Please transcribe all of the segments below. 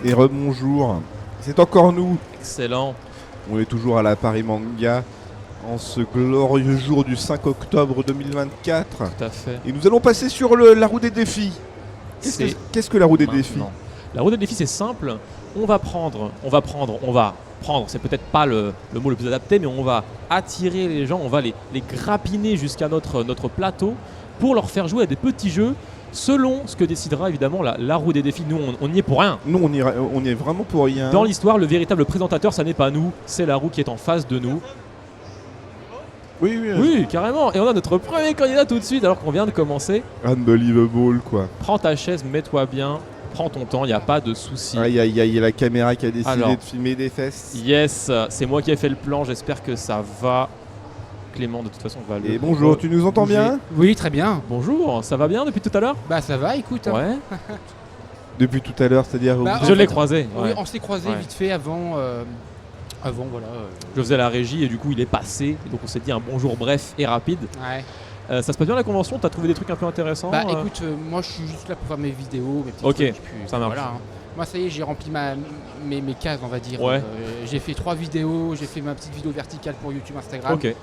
Et rebonjour. C'est encore nous. Excellent. On est toujours à la Paris Manga en ce glorieux jour du 5 octobre 2024. Tout à fait. Et nous allons passer sur la roue des défis. Qu'est-ce que la roue des défis? La roue des défis, c'est simple. On va prendre, c'est peut-être pas le mot le plus adapté, mais on va attirer les gens, on va les grappiner jusqu'à notre plateau pour leur faire jouer à des petits jeux selon ce que décidera évidemment la roue des défis. Nous, on n'y est pour rien. Nous, on y est vraiment pour rien. Dans l'histoire, le véritable présentateur, ça n'est pas nous, c'est la roue qui est en face de nous. Oui, carrément. Et on a notre premier candidat tout de suite alors qu'on vient de commencer. Unbelievable, quoi. Prends ta chaise, mets-toi bien. Prends ton temps, il n'y a pas de souci. Il y a la caméra qui a décidé de filmer des fesses. Yes, c'est moi qui ai fait le plan, j'espère que ça va. Clément, de toute façon, va le... Et bonjour, tu nous entends bien? Oui, très bien. Bonjour, ça va bien depuis tout à l'heure? Bah ça va, écoute. Ouais. Depuis tout à l'heure, c'est-à-dire... Je l'ai croisé. Oui, on s'est croisé vite fait avant, voilà. Je faisais la régie et du coup il est passé. Et donc on s'est dit un bonjour bref et rapide. Ouais. Ça se passe bien la convention? T'as trouvé des trucs un peu intéressants? Bah écoute, moi je suis juste là pour faire mes vidéos, mes petits Ok, trucs, ça marche. Voilà, hein. Moi ça y est, j'ai rempli mes cases, on va dire. Ouais. J'ai fait 3 vidéos, j'ai fait ma petite vidéo verticale pour YouTube, Instagram, Ok.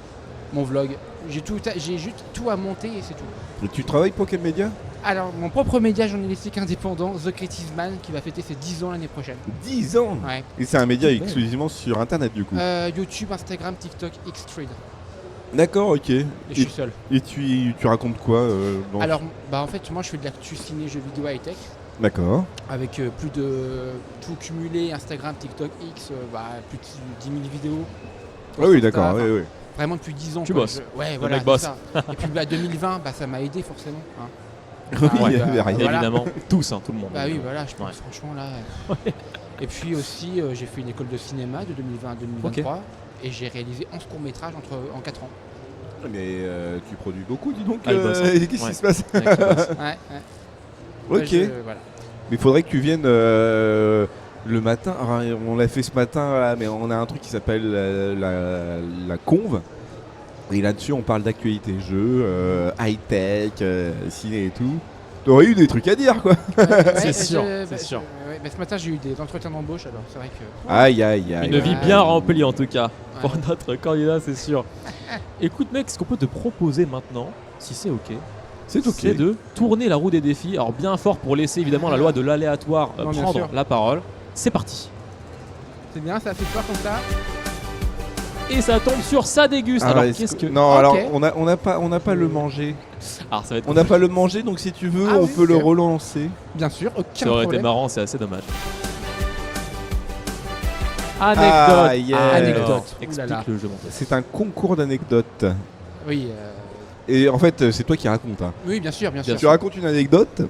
mon vlog. J'ai juste tout à monter et c'est tout. Et tu travailles pour quel média? Alors mon propre média journalistique indépendant, The Creative Man, qui va fêter ses 10 ans l'année prochaine. 10 ans. Ouais. Et c'est un média exclusivement sur Internet, du coup. YouTube, Instagram, TikTok, Xtrade. D'accord, ok. Et je suis seul. Et tu racontes quoi Alors, en fait, moi je fais de l'actu ciné, jeux vidéo high-tech. D'accord. Avec plus de tout cumulé, Instagram, TikTok, X, plus de 10 000 vidéos. Ah oui, d'accord, oui. Vraiment depuis 10 ans. Tu bosses. Ouais, voilà, mec bosse. ça. Et puis 2020, ça m'a aidé forcément. Hein. Oui, il y avait rien. Voilà. Évidemment, tous, tout le monde. Bah oui, voilà, je pense franchement là. Et puis aussi, j'ai fait une école de cinéma de 2020 à 2023 et j'ai réalisé 11 courts-métrages en 4 ans. Mais tu produis beaucoup, dis donc. Qu'est-ce qui se passe? Ouais. Ok. Voilà. Mais il faudrait que tu viennes le matin. Alors, on l'a fait ce matin, là, mais on a un truc qui s'appelle la conve. Et là-dessus, on parle d'actualité, jeux, high-tech, ciné et tout. T'aurais eu des trucs à dire, quoi. C'est sûr, c'est sûr. Mais ce matin, j'ai eu des entretiens d'embauche, alors c'est vrai que... Aïe. Une vie bien remplie en tout cas pour notre candidat, c'est sûr. Écoute mec, ce qu'on peut te proposer maintenant, si c'est ok, c'est de tourner la roue des défis. Alors bien fort pour laisser évidemment la loi de l'aléatoire prendre la parole. C'est parti. C'est bien, ça fait peur comme ça. Et ça tombe sur ça déguste. Alors qu'est-ce que... Non, alors on n'a pas le manger. Alors, ça va être... On n'a pas le manger, donc si tu veux, on peut le relancer. Bien sûr, aucun ça aurait problème. été marrant, c'est assez dommage. Anecdote. Anecdote. Explique le jeu, mon pote. C'est un concours d'anecdotes. Oui. Et en fait, c'est toi qui racontes. Hein. Oui, bien sûr. Tu racontes une anecdote.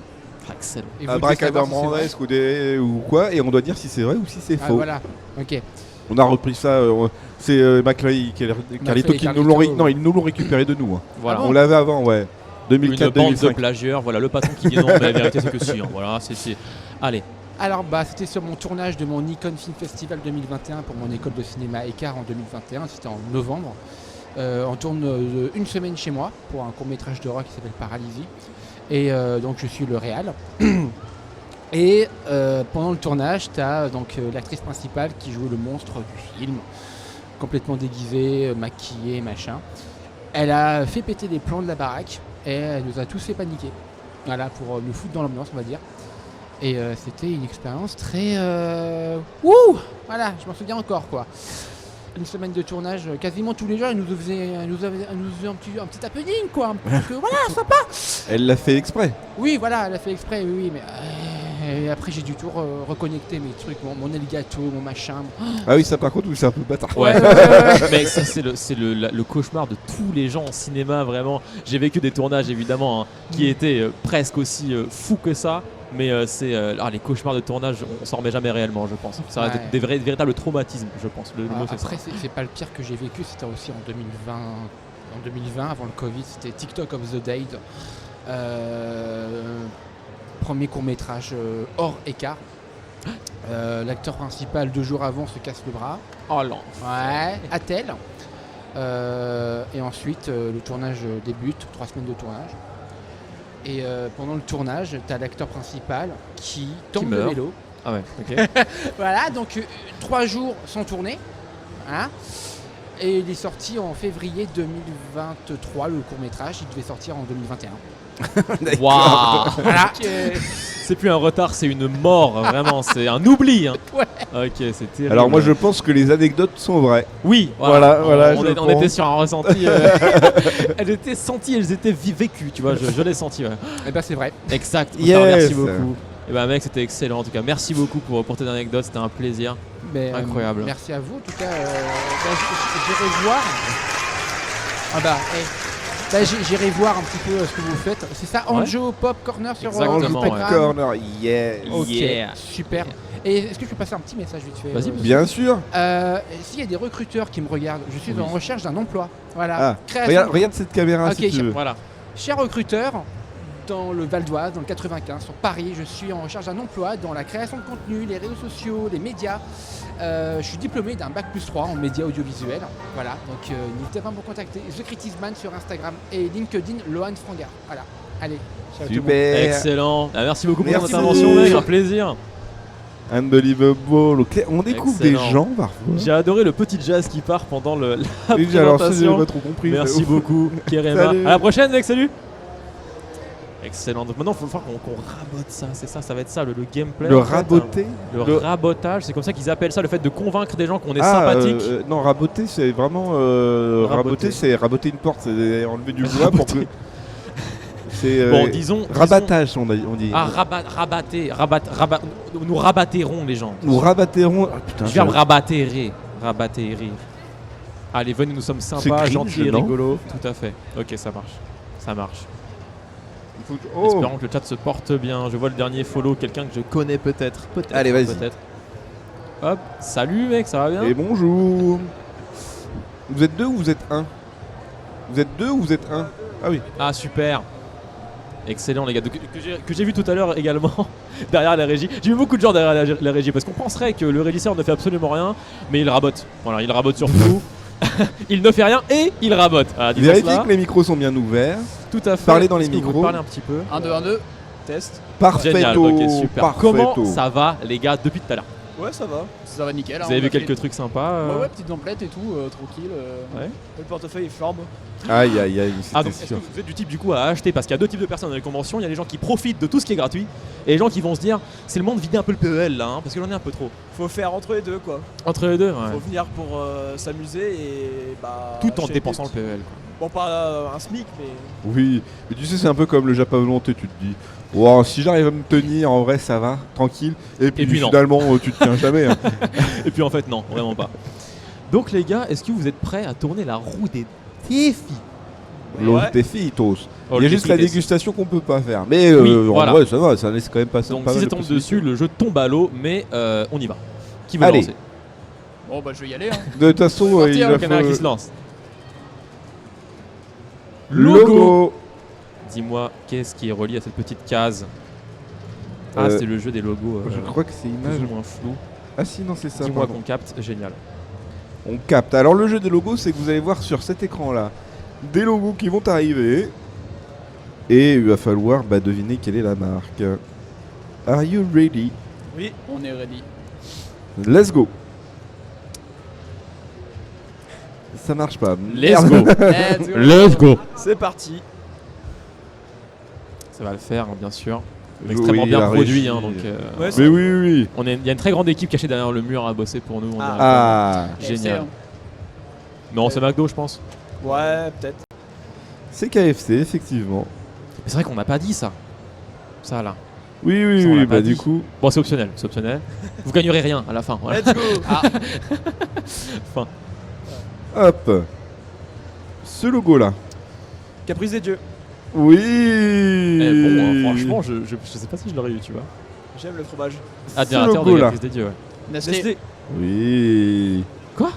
Excellent. Abracadabrandesque ou quoi, et on doit dire si c'est vrai ou si c'est faux. Voilà. Ok. On a repris ça. C'est McFly Carlito qui nous l'ont récupéré de nous. Hein. Voilà. On l'avait avant, ouais. 2004-2005. Une bande de plagieurs. Voilà, le patron qui dit non, mais la vérité c'est que si. Hein. Voilà, c'est. Allez. Alors c'était sur mon tournage de mon Nikon Film Festival 2021 pour mon école de cinéma Écart en 2021, c'était en novembre. On tourne une semaine chez moi pour un court-métrage d'horreur qui s'appelle Paralysie. Et donc je suis le réal. Et pendant le tournage, tu as l'actrice principale qui joue le monstre du film, complètement déguisée, maquillée, machin. Elle a fait péter les plans de la baraque et elle nous a tous fait paniquer. Voilà, pour nous foutre dans l'ambiance, on va dire. Et c'était une expérience très... Voilà, je m'en souviens encore, quoi. Une semaine de tournage, quasiment tous les jours, elle nous faisait un petit happening, quoi. Voilà, sympa. Elle l'a fait exprès. Oui, voilà, elle a fait exprès, oui, mais... Et après, j'ai dû tout reconnecter mes trucs, mon Elgato, mon machin. Ah oui, ça par contre, c'est un peu bâtard. Ouais. Mais ça, c'est le cauchemar de tous les gens en cinéma, vraiment. J'ai vécu des tournages, évidemment, hein, qui étaient presque aussi fous que ça. Mais les cauchemars de tournage, on s'en remet jamais réellement, je pense. Ça reste des véritables traumatismes, je pense. Après, c'est pas le pire que j'ai vécu, c'était aussi en 2020. En 2020, avant le Covid, c'était TikTok of the Date. Premier court-métrage hors écart. L'acteur principal, 2 jours avant, se casse le bras. Oh non. Ouais, Attel. Et ensuite, le tournage débute, 3 semaines de tournage. Et pendant le tournage, tu as l'acteur principal qui tombe de vélo, Ah ouais, ok. Voilà, donc 3 jours sont tournés. Hein, et il est sorti en février 2023, le court-métrage. Il devait sortir en 2021. Waouh. Voilà. C'est plus un retard, c'est une mort, vraiment, c'est un oubli. Hein. Ouais. Ok, c'est terrible. Alors moi je pense que les anecdotes sont vraies. Oui, Voilà, on, je on pense. était sur un ressenti. Elles étaient senties, elles étaient vécues, tu vois, je l'ai senti. Ouais. Et ben c'est vrai. Exact, Yes. merci beaucoup. Et bah mec, c'était excellent en tout cas. Merci beaucoup pour tes anecdotes, c'était un plaisir. Mais, Incroyable. Merci à vous. En tout cas, j'irai voir. Ah bah, j'irai voir un petit peu ce que vous faites. C'est ça, Anjo Pop Corner sur Exactement, Instagram. Corner, yeah. Ok, Yeah. super. Et est-ce que je peux passer un petit message vite fait Vas-y, Bien sûr. S'il y a des recruteurs qui me regardent, je suis en recherche d'un emploi. Voilà. Ah, Création- regarde cette caméra Ok, si tu veux. Voilà. Chers recruteurs, dans le Val d'Oise, dans le 95, sur Paris, je suis en recherche d'un emploi dans la création de contenu, les réseaux sociaux, les médias. Je suis diplômé d'un bac plus 3 en médias audiovisuels. Voilà, donc n'hésitez pas à me contacter. The Critisman sur Instagram et LinkedIn, Lohan Frangar. Voilà, allez, ciao tout le monde. Super. Excellent. Ah, merci beaucoup pour Merci ton intervention, beaucoup. mec, un plaisir. Unbelievable. Ok, on découvre Excellent. des gens parfois. J'ai adoré le petit jazz qui part pendant la Oui, alors ça, j'ai présentation. pas trop compris. Merci mais ouf. beaucoup, Kerema. Salut. À la prochaine, mec, salut. Excellent. Donc maintenant, il faut falloir qu'on rabote ça. C'est ça, ça va être ça, le gameplay. Le en fait. raboter. Le rabotage, c'est comme ça qu'ils appellent ça, le fait de convaincre des gens qu'on est Ah, sympathique. non, raboter, c'est vraiment. Raboter, c'est raboter une porte, c'est enlever du bois pour que. C'est. Bon, disons. Rabattage, on dit. Ah, nous rabatterons les gens. Nous rabatterons. Ah, putain, Je viens me rabatterer. Rabatterir. Allez, venez, nous sommes C'est sympas, cringe, gentils et non rigolos. Tout à fait. Ok, ça marche. Ça marche. Oh. Espérons que le chat se porte bien. Je vois le dernier follow, quelqu'un que je connais peut-être. Peut-être. Allez, vas-y. Peut-être. Hop. Salut, mec, ça va bien? Et bonjour. Vous êtes deux ou vous êtes un? Vous êtes deux ou vous êtes un? Ah oui. Ah, super. Excellent, les gars. Donc, que j'ai vu tout à l'heure également derrière la régie. J'ai vu beaucoup de gens derrière la régie parce qu'on penserait que le régisseur ne fait absolument rien, mais il rabote. Voilà, il rabote sur tout. Il ne fait rien et il rabote. Voilà, disons Vérifiez cela. que les micros sont bien ouverts. Tout à fait. Parlez dans les Est-ce que vous micros. pouvez parler un petit peu. 1, 2, 1, 2. Test. Parfaitement. Génial, ok, super. Parfaitement. Comment ça va, les gars, depuis tout à l'heure? Ouais, ça va. Ça va nickel. Vous avez vu quelques trucs sympas Ouais, petite emplette et tout, tranquille. Ouais. Le portefeuille est flambe. Aïe, aïe, aïe. Ah, donc c'était est-ce que sûr. vous êtes du type du coup à acheter? Parce qu'il y a deux types de personnes dans les conventions. Il y a les gens qui profitent de tout ce qui est gratuit et les gens qui vont se dire c'est le moment de vider un peu le PEL là, hein, parce que j'en ai un peu trop. Faut faire entre les deux, quoi. Entre les deux, ouais. Faut venir pour s'amuser et bah. Tout en acheter dépensant le des PEL. petits- Bon, pas un SMIC, mais. Oui, mais tu sais, c'est un peu comme le Japon volonté. Tu te dis, wow, si j'arrive à me tenir, en vrai, ça va, tranquille. Et puis, puis non. finalement, tu te tiens jamais. Hein. Et puis en fait, non, vraiment pas. Donc les gars, est-ce que vous êtes prêts à tourner la roue des défis? Los Ouais. défitos. Oh, Il y a le juste la défi des- dégustation qu'on peut pas faire. Mais Oui, en voilà. vrai, ça va, ça laisse quand même passer. Donc pas si mal ça de tombe possibilités. dessus, le jeu tombe à l'eau, mais on y va. Qui veut Allez. lancer? Bon, bah, je vais y aller. Hein. De toute façon, C'est parti, il hein, va Le caméra qui se falloir. lance. Logo. Dis-moi, qu'est-ce qui est relié à cette petite case? Ah, Euh, c'est le jeu des logos. Je crois que c'est image. plus ou moins flou. Ah si, non, c'est ça. Dis-moi pardon. qu'on capte, génial. On capte. Alors le jeu des logos, c'est que vous allez voir sur cet écran-là des logos qui vont arriver. Et il va falloir deviner quelle est la marque. Are you ready? Oui, on est ready. Let's go. Ça marche pas. Let's Merde. go. Let's go. C'est parti. Ça va le faire, hein, bien sûr. Oui, Extrêmement bien la produit, régie. hein, donc. Ouais, Mais oui, oui, oui. Il y a une très grande équipe cachée derrière le mur à bosser pour nous. On dirait. Ah, Génial. hein. Non, c'est McDo, je pense. Ouais, peut-être. c'est KFC, effectivement. Mais c'est vrai qu'on n'a pas dit ça. Ça là. Oui, oui, Ça, on l'a oui. pas Bah dit. du coup, Bon, c'est optionnel, c'est optionnel. Vous gagnerez rien à la fin. Voilà. Let's go. Ah, hop. Ce logo-là. Caprice des dieux. Oui. Eh, bon, franchement, je sais pas si je l'aurais eu, tu vois. J'aime le fromage. Admirateur de logo, là. Caprice des dieux, ouais. Nestlé. Oui. Quoi?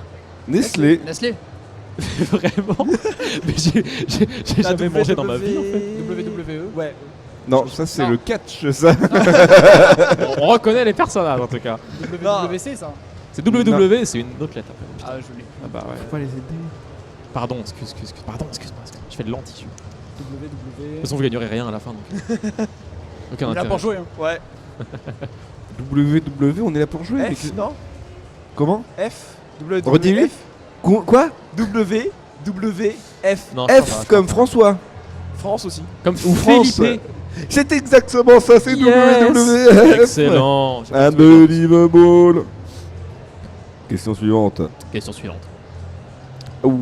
Nestlé. Nestlé. Vraiment? Mais j'ai La jamais mangé dans ma vie en fait. WWE. Ouais. Non, ça c'est Non. le catch, ça. On reconnaît les personnages en tout cas. WWC, ça. C'est WW, c'est une autre lettre après. Ah, je l'ai. Ah bah ouais. Faut pas les aider. Pardon, pardon, excuse-moi. Je fais de l'anti. De toute WW. façon, vous gagnerez rien à la fin donc. Aucun On est là intérêt. pour jouer, hein. Ouais. WW, on est là pour jouer. mais F, que- non Comment F W Redis-lui. Quoi W W F. Non, ça va, F ça comme va. François. France aussi. Comme Ou France. Felipe. C'est exactement ça, c'est Yes. WWF. Excellent. J'ai pas Ah, trouvé d'autres. Unbelievable. Question suivante. Question suivante. Ouh.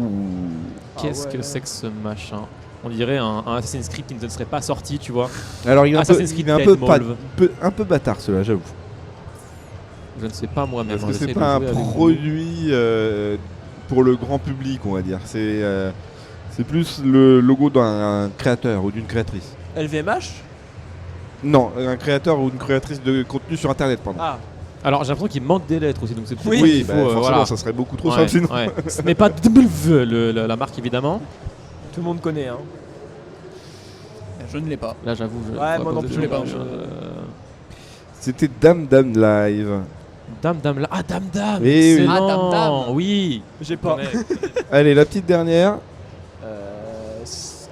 Qu'est-ce que c'est que ce machin? On dirait un Assassin's Creed qui ne serait pas sorti, tu vois. Alors il est un peu, Assassin's Creed il est un peu, Dead Mauve. un peu bâtard celui-là, j'avoue. Je ne sais pas moi-même. Parce que j'essaie c'est de pas un jouer avec vous. produit pour le grand public, on va dire. C'est plus le logo d'un créateur ou d'une créatrice. LVMH. Non, un créateur ou une créatrice de contenu sur internet, pardon. Ah. Alors j'ai l'impression qu'il manque des lettres aussi, donc c'est peut-être Oui, moi qu'il bah, faut, forcément, voilà. ça serait beaucoup trop Ouais, simple sinon. ouais. Ce n'est pas W, la marque évidemment. Tout le monde connaît, hein. Je ne l'ai pas. Là j'avoue, Ouais, moi non vous plus, êtes- je l'ai pas. C'était Dame Live. Dame là. Ah Dame. Eh oui. Excellent. Ah, Dame. Oui. J'ai pas. Allez, la petite dernière.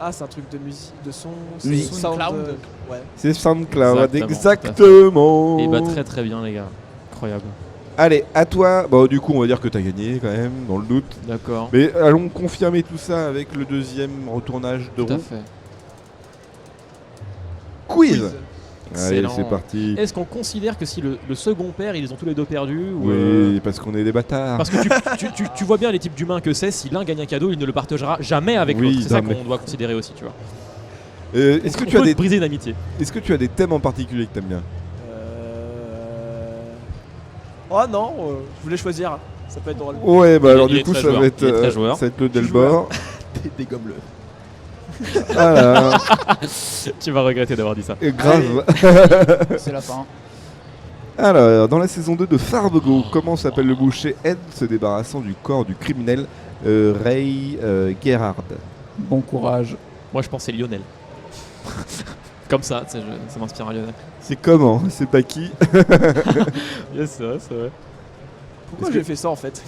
Ah, c'est un truc de musique, de son. Oui. c'est SoundCloud. Ouais. C'est SoundCloud, Exactement, exactement. Et bah très très bien les gars. Incroyable. Allez, à toi. Bon, du coup, on va dire que t'as gagné quand même, dans le doute. D'accord. Mais allons confirmer tout ça avec le deuxième retournage de Tout à roue. fait. Quiz. Allez, Excellent. c'est parti. Est-ce qu'on considère que si le second perd, ils les ont tous les deux perdus ou Oui, parce qu'on est des bâtards. Parce que tu vois bien les types d'humains que c'est, si l'un gagne un cadeau, il ne le partagera jamais avec Oui, l'autre. C'est ça non, mais- qu'on doit considérer aussi, tu vois. Est-ce que On tu as peut des, briser une amitié. est-ce que tu as des thèmes en particulier que t'aimes bien? Oh non, je voulais choisir. Ça peut être drôle. Ouais, bah Il alors est du coup très ça joueur. va être, Il est très joueur. ça va être le Je suis Delbord. Dégomme-le. Ah là, Tu vas regretter d'avoir dit ça. grave. C'est la fin. Alors, dans la saison 2 de Fargo, comment s'appelle le boucher Ed se débarrassant du corps du criminel Ray Gerhard? Bon courage. Moi, je pense que c'est Lionel. Comme ça, tu sais, ça m'inspire à Lionel. C'est comment? C'est pas qui? Yes, c'est vrai, c'est vrai. Pourquoi Est-ce j'ai fait ça en fait?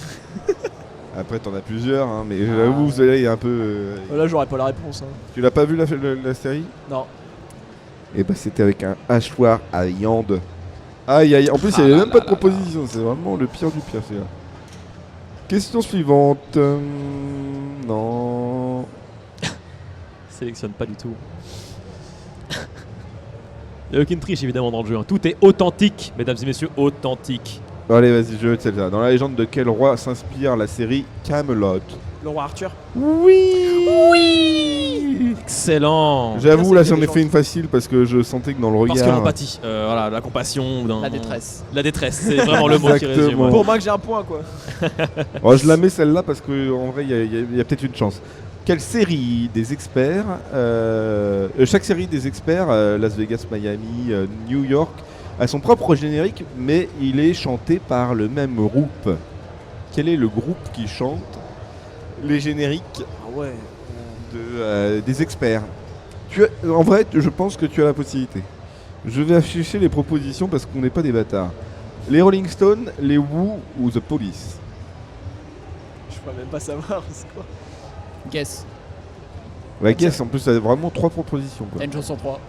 Après, t'en as plusieurs, hein, mais j'avoue, celui-là il est un peu. Là, j'aurais pas la réponse. Hein. Tu l'as pas vu la série? Non. Et bah, c'était avec un hachoir à viande. Aïe aïe, en plus, il n'y avait même pas de proposition, c'est vraiment le pire du pire, celui-là. Question suivante. Non. Sélectionne pas du tout. Il n'y a aucune triche évidemment dans le jeu. Hein. Tout est authentique, mesdames et messieurs, authentique. Bon, allez, vas-y, je veux celle-là. Dans la légende de quel roi s'inspire la série Camelot? Le roi Arthur. Oui. Excellent. J'avoue, Ça, là, c'est j'en ai légende. fait une facile parce que je sentais que dans le Parce que regard. l'empathie, voilà, la compassion, La détresse. La détresse, c'est vraiment le mot qui résume. Exactement. ouais. Pour moi que j'ai un point quoi. Oh, je la mets celle-là parce qu'en vrai, il y a peut-être une chance. Quelle série des experts chaque série des experts, Las Vegas, Miami, New York, a son propre générique, mais il est chanté par le même groupe. Quel est le groupe qui chante les génériques Ah ouais. des experts? En vrai, je pense que tu as la possibilité. Je vais afficher les propositions parce qu'on n'est pas des bâtards. Les Rolling Stones, les Who ou The Police? Je pourrais même pas savoir c'est quoi. Guess. La guess, en plus, ça a vraiment 3 propositions. Quoi. T'as une chance sur 3.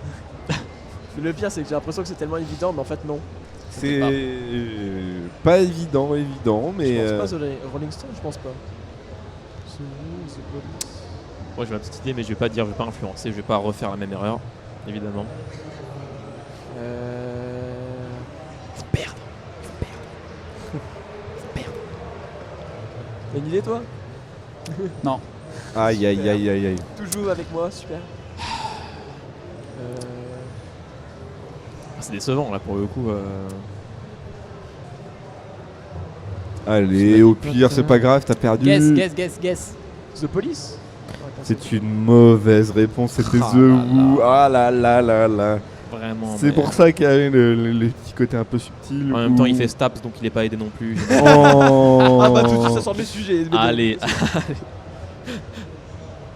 Mais le pire c'est que j'ai l'impression que c'est tellement évident mais en fait non. C'est pas évident, mais Je pense pas The Rolling Stones, je pense pas. C'est vous, c'est Police. Moi j'ai ma petite idée, mais je vais pas dire, je vais pas influencer, je vais pas refaire la même erreur, évidemment. T'as une idée toi? aïe aïe aïe aïe aïe. Toujours avec moi, super. Ah, c'est décevant là pour le coup. Allez, au pire, c'est pas grave, t'as perdu. Guess. The Police. C'est une mauvaise réponse, c'était Ah The là Who. Ah là là là là. Vraiment. C'est mais- pour ça qu'il y a les petits côtés un peu subtils. En même temps, il fait Staps, donc il est pas aidé non plus. Oh. Ah bah tout de suite ça sort des sujets. Allez.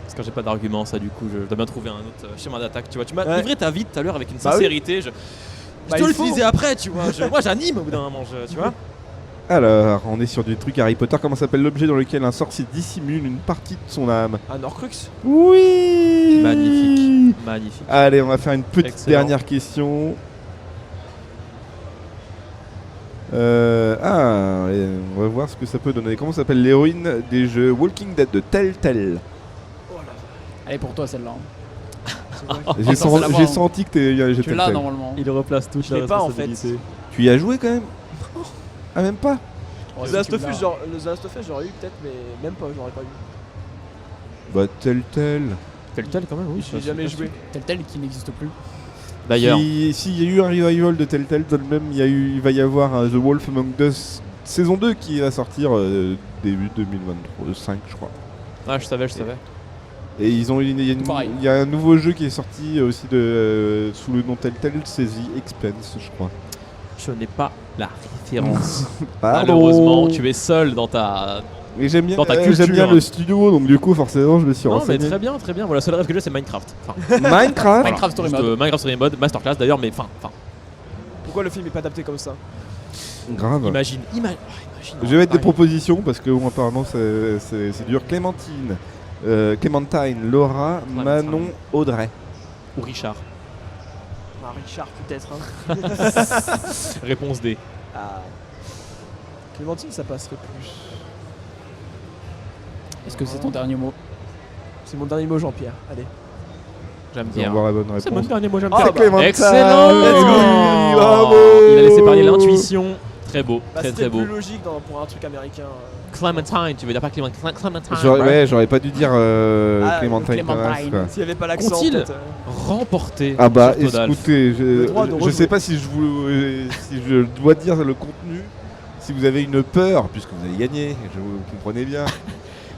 Parce que j'ai pas d'argument, ça du coup, je dois bien trouver un autre schéma d'attaque. Tu vois, tu m'as Ouais. livré ta vie tout à l'heure avec une Bah oui. sincérité. Je Bah, te il l'utilisais faut. après, tu vois. Moi, j'anime au bout d'un moment, tu vois. Alors, on est sur du truc Harry Potter. Comment s'appelle l'objet dans lequel un sorcier dissimule une partie de son âme? Un Horcrux. Oui. Magnifique, magnifique. Allez, on va faire une petite Excellent. dernière question. Et on va voir ce que ça peut donner. Comment s'appelle l'héroïne des jeux Walking Dead de Telltale? Elle est pour toi celle-là. J'ai ça, c'est la j'ai voix, senti que t'es Tu l'as normalement. Il replace toute Je la l'ai pas, en fait. responsabilité. Tu y as joué quand même? Ah, même pas? Oh, The si Last tu of l'as. Us, le The Last of Us, j'aurais eu peut-être, mais même pas, j'aurais pas eu. Bah, Telltale. Telltale quand même, oui. J'ai jamais joué. Tel qui n'existe plus. D'ailleurs, S'il y a eu un revival de Telltale, tout de même, il va y avoir un The Wolf Among Us saison 2 qui va sortir début 2025, je crois. ah, je savais. Et ils ont Pareil. il y a un nouveau jeu qui est sorti aussi sous le nom Telltale, c'est The Expanse, je crois. Je n'ai pas la référence. Pardon. Malheureusement, tu es seul dans ta. Mais j'aime bien, dans ta j'aime bien culture. le studio, donc du coup, forcément, je me suis Non, mais renseigné. très bien. Voilà, le seul rêve que j'ai, c'est Minecraft. Enfin, Minecraft. Minecraft Story juste, Mode. Minecraft Story Mode, Masterclass d'ailleurs, mais enfin, Pourquoi le film est pas adapté comme ça? Grave. imagine. Je vais mettre des propositions parce que bon, apparemment c'est dur. Clémentine, Clémentine, Laura, Ouais, Manon, Audrey. Ou Richard. Ah, Richard peut-être. Hein. Réponse D. Ah. Clémentine, ça passerait plus. Est-ce que c'est ton dernier mot? C'est mon dernier mot, Jean-Pierre. Allez. J'aime On va bien. avoir la bonne C'est mon réponse. dernier mot, j'aime Ah, bien. C'est Clémentine. Excellent. Let's go. Oh, Bravo. il a laissé parler l'intuition. Très beau, Bah, très c'était beau. plus logique pour un truc américain. Clementine, tu veux dire pas Clementine? Clementine. J'aurais pas dû dire Clémentine. Clémentine. Connasse, quoi. S'il y avait pas l'accent. Qu'ont-ils peut-être, remporté Ah bah sur Todal. écoutez, Le droit de je rejouer. sais pas si je dois dire le contenu. Si vous avez une peur, puisque vous avez gagné, vous comprenez bien.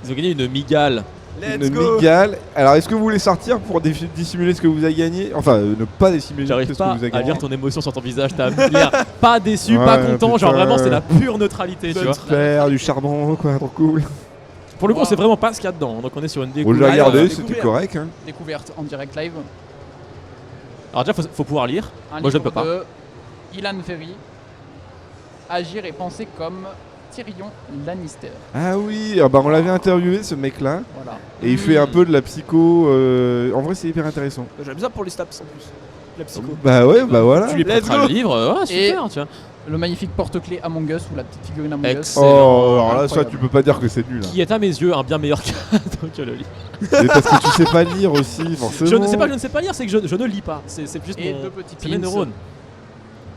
Ils ont gagné une migale. Let's Une go. migale. Alors est-ce que vous voulez sortir pour dissimuler ce que vous avez gagné? Enfin, ne pas dissimuler ce J'arrive que pas vous avez à gagné. lire ton émotion sur ton visage. T'as l'air pas déçu, Ouais, pas content. Genre putain. vraiment, c'est la pure neutralité, tu vois. Faire du charbon, quoi, trop cool. Pour le coup, c'est vraiment pas ce qu'il y a dedans. Donc on est sur une Bon, j'ai découverte. regardé, ouais, c'était découvert. correct. Hein. Découverte en direct live. Alors déjà, faut pouvoir lire. Un Moi, je ne livre peux pas. de Ilan Ferry. Agir et penser comme Tyrion Lannister. Ah oui, ah bah on l'avait interviewé ce mec-là, Voilà. et il fait un peu de la psycho. En vrai, c'est hyper intéressant. J'aime ça pour les stats en plus. La psycho. Bah ouais, bah voilà. Tu lui Let's prêteras go. le livre. Ouais, super, tu vois. Le magnifique porte-clés Among Us ou la petite figurine Among Us. Excellent. Oh, alors là, ça, Incroyable. tu peux pas dire que c'est nul. Hein. Qui est à mes yeux un bien meilleur cadeau que le livre. Mais parce que tu sais pas lire aussi, forcément. Je ne sais pas, je ne sais pas lire, c'est que je ne lis pas. C'est juste Et mon. deux petits C'est mes pins. neurones.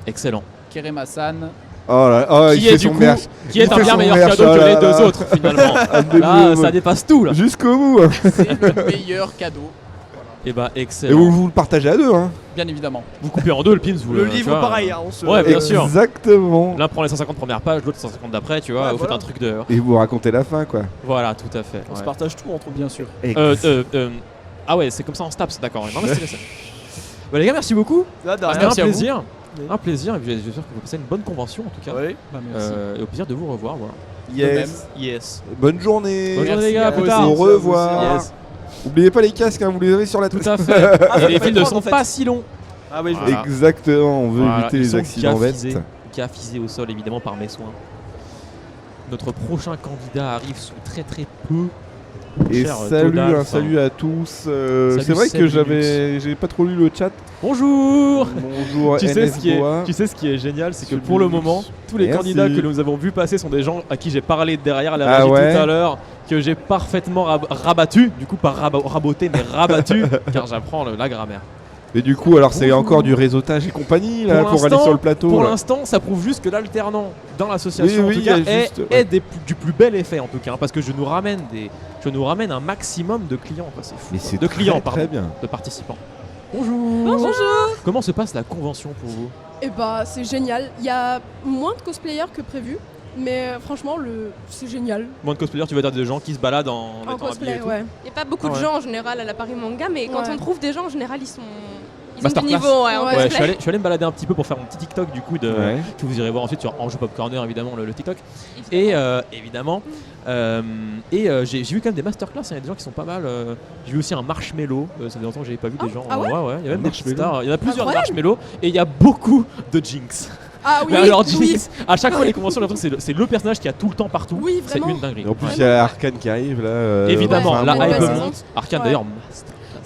Excellent. Kerem Hassan. Oh là, oh, il Qui fait est du son coup, merch. qui est Il un fait bien son meilleur merch, cadeau oh que là les là. deux autres finalement. Là, ça dépasse tout là. Jusqu'au bout. Hein. C'est le meilleur cadeau. Et bah Et excellent. vous le partagez à deux. Hein. Bien évidemment. Vous coupez en deux le pins, vous Le tu livre vois. pareil, hein, on se. Ouais, bien sûr. Exactement. L'un prend les 150 premières pages, l'autre les 150 d'après, tu vois. Ouais, Vous faites voilà. un truc de. Et vous racontez la fin, quoi. Voilà, tout à fait. On se ouais. partage tout entre nous. Bien sûr. Ah ouais, c'est comme ça en Staps, d'accord. Non, mais c'est- Bah les gars, merci beaucoup. Là, de C'était rien. merci un à vous. plaisir. Oui. Un plaisir. Et puis j'espère que vous passez une bonne convention en tout cas. Ouais. Bah, merci. Et au plaisir de vous revoir. Voilà. Yes. Yes. Bonne journée. Bonne journée les Merci gars, à plus vous tard. Au revoir. Yes. Oubliez pas les casques, hein, vous les avez sur la Tout tête. à fait. Ah, Et faut les pas fils le ne prendre, sont en fait. pas si longs. Ah oui, je Voilà. Exactement, on veut Voilà, éviter ils les sont accidents gaffisés. bêtes. Gaffisés au sol évidemment par mes soins. Notre prochain candidat arrive sous très très peu. Et Cher salut, Todal, un enfin. salut à tous. Salut, C'est vrai Seb que Linux. j'ai pas trop lu le chat. Bonjour. Bonjour Tu sais, NS Boa. tu sais ce qui est génial, c'est que Seb pour le Linux. moment, tous les Merci. candidats que nous avons vus passer sont des gens à qui j'ai parlé derrière à la Ah régie ouais. tout à l'heure, que j'ai parfaitement rabattu, du coup pas raboté mais rabattu, car j'apprends la grammaire. Et du coup, alors c'est Bonjour. encore du réseautage et compagnie là Pour pour aller l'instant- sur le plateau. Pour là. l'instant, ça prouve juste que l'alternant dans l'association Oui, en oui, tout cas, il y a est, juste, ouais. est du plus bel effet en tout cas, hein, parce que je nous ramène un maximum de clients, quoi, c'est fou. Mais quoi. c'est De clients, très, pardon, très bien. de participants. Bonjour. Comment se passe la convention pour vous? Et bah c'est génial, il y a moins de cosplayers que prévu, mais franchement c'est génial. Moins de cosplayers, tu veux dire des gens qui se baladent en En étant habillés cosplay, et tout ouais. Il n'y a pas beaucoup Ah ouais. de gens en général à la Paris Manga, mais quand Ouais. on trouve des gens en général, ils ont du Masterclass. niveau. Ouais, en Ouais, Ouais, cosplay. je suis allé me balader un petit peu pour faire mon petit TikTok du coup Ouais. que vous irez voir ensuite sur Anjou Pop Corner évidemment le TikTok et évidemment j'ai vu quand même des masterclass, il y a des gens qui sont pas mal. J'ai vu aussi un marshmallow, ça fait longtemps que j'avais pas vu des gens. ah ouais ouais, il y a même des petites Marshmallow. stars, il y en a plusieurs Incroyable. marshmallows et il y a beaucoup de Jinx. Ah oui, Mais alors oui, Jinx, à chaque fois les conventions, j'ai l'impression que c'est le personnage qui a tout le temps partout. Oui, C'est vraiment. une dinguerie. Et en plus, Ouais. il y a Arkane qui arrive là. Évidemment, Ouais, la ouais, hype ouais, monte. Arkane Ouais. d'ailleurs, masterclass.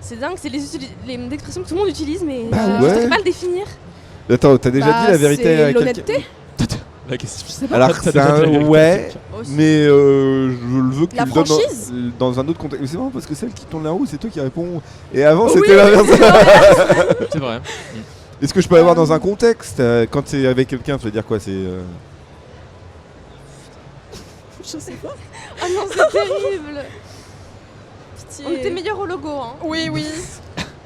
C'est dingue, c'est les expressions que tout le monde utilise, mais Bah je ouais. sais pas le définir. Attends, t'as déjà dit la vérité c'est à quelqu'un. l'honnêteté. La question. Je sais pas. Alors T'as c'est déjà dit la un vérité à ouais, quelqu'un. Aussi. mais je le veux que La tu le donnes franchise dans un autre contexte. Mais c'est marrant parce que celle qui tourne la roue, c'est toi qui réponds. Et avant, Oui, c'était l'inverse. C'est vrai. Est-ce que je peux avoir dans un contexte quand c'est avec quelqu'un, ça veut dire quoi? C'est Je sais pas. Ah non, c'est terrible. Pitié. On était meilleurs au logo, hein. Oui, oui.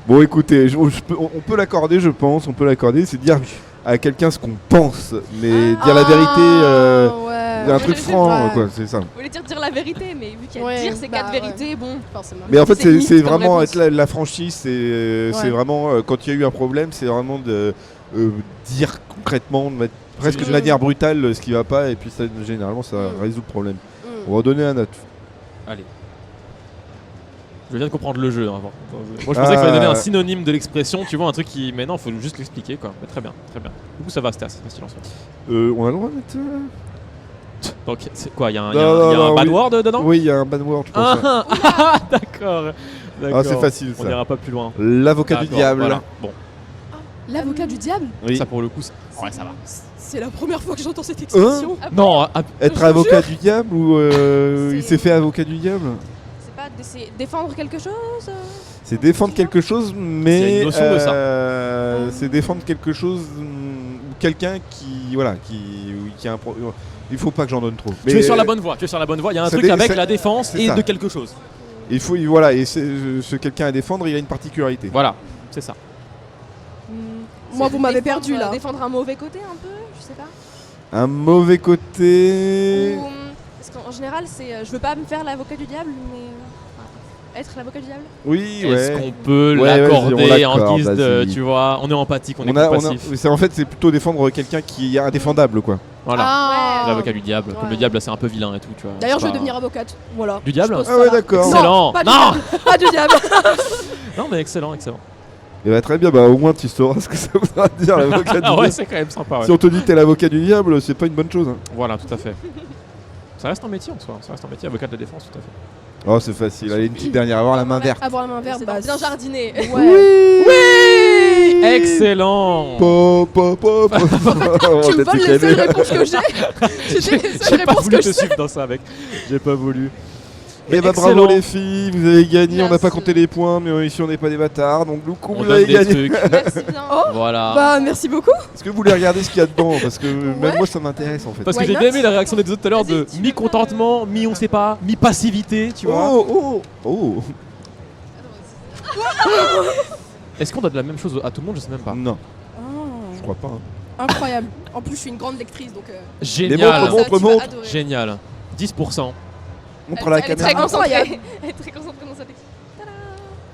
Bon, écoutez, on peut l'accorder, je pense. On peut l'accorder, c'est dire à quelqu'un ce qu'on pense, mais dire la vérité. Ouais. Un truc je sais franc, pas. quoi, c'est ça. Vous voulez dire la vérité, mais vu qu'il y a Ouais, dire ces bah, 4 ouais. vérités, bon. Forcément. Mais en fait, C'est limite c'est comme vraiment réponse. être la franchise, c'est Ouais. vraiment quand il y a eu un problème, c'est vraiment de dire concrètement, de mettre presque de Mhm. manière brutale ce qui va pas, et puis ça, généralement, ça Mhm. résout le problème. Mm. On va donner un note. Allez. Je viens de comprendre le jeu. Hein. Moi, je pensais qu'il fallait donner un synonyme de l'expression, tu vois, un truc qui. Mais non, il faut juste l'expliquer, quoi. Mais très bien, très bien. Du coup, ça va, c'était assez facile en soi. On a le droit de mettre. Donc, c'est quoi Il y a un, Non, y a non, un bad oui. word dedans Oui, il y a un bad word, je pense. Ah, d'accord. Ah, c'est facile On ça. n'ira pas plus loin. L'avocat du D'accord, diable. voilà. Bon, L'avocat du diable. Oui. ça pour le coup, ouais, ça va. C'est la première fois que j'entends cette expression. Ah bon Non, Être Je avocat du diable ou il C'est- s'est fait avocat du diable? C'est pas défendre quelque chose C'est défendre quelque chose, Il y a mais une notion de ça. c'est défendre quelque chose ou quelqu'un qui voilà qui a un problème. Il faut pas que j'en donne trop. tu es sur la bonne voie. Tu es sur la bonne voie. Il y a un Ça truc avec ça- la défense c'est et ça. de quelque chose. Il faut voilà et ce quelqu'un à défendre, il a une particularité. Voilà, c'est ça. Moi, vous m'avez perdu là. Défendre un mauvais côté un peu, je sais pas. Un mauvais côté. Ou, parce qu'en général, c'est je veux pas me faire l'avocat du diable, mais être l'avocat du diable. Oui, Est-ce ouais. qu'on peut Ouais, l'accorder vas-y, on en l'accorde, guise de, vas-y. tu vois, on est empathique, on est On compassif. c'est en fait c'est plutôt défendre quelqu'un qui est indéfendable quoi. Voilà, Ah. l'avocat du diable. Comme Ouais. le diable, là, c'est un peu vilain et tout, tu vois. D'ailleurs, je C'est vais pas- devenir avocate. Voilà. Du diable Je pose Ah ça ouais, là. d'accord. Excellent. Pas du Non. diable. Pas du diable. Non, mais excellent, excellent. Et bah très bien, bah au moins tu sauras ce que ça voudra dire l'avocat du Ah ouais, diable. c'est quand même sympa. Ouais. Si on te dit que t'es l'avocat du diable, c'est pas une bonne chose. Hein. Voilà, tout à fait. Ça reste un métier en soi, ça reste un métier, avocat de la défense, tout à fait. Oh c'est facile, allez une petite dernière, avoir la main verte. Avoir la main verte, C'est bah, bien jardiné. Ouais. Excellent. Po, po, po, po. On Tu va me peut-être voles se les seules calmer. réponses que j'ai. C'était les seules J'ai pas réponses voulu que te je sais. suivre dans ça, mec. J'ai pas voulu. Eh bah Excellent. bravo les filles, vous avez gagné, on n'a pas Merci. compté les points, mais ici on n'est pas des bâtards, donc du coup On vous donne avez des gagné. trucs. Merci bien. Oh. Voilà. Bah, merci beaucoup. Est-ce que vous voulez regarder ce qu'il y a dedans? Parce que même Ouais. moi ça m'intéresse en fait. Parce que Why j'ai not bien aimé la réaction des autres tout à l'heure de Vas-y, tu veux mi-contentement, mi-on sait pas, mi-passivité, tu vois. Oh, oh, oh. Est-ce qu'on donne la même chose à tout le monde? Je sais même pas. Non, Oh, je crois pas. hein. incroyable. En plus, je suis une grande lectrice, donc. Génial. montres, Ça, tu vas montre. adorer. Génial. 10%. Montre à la Elle est très caméra. concentrée. Incroyable. Elle est très concentrée dans sa texte.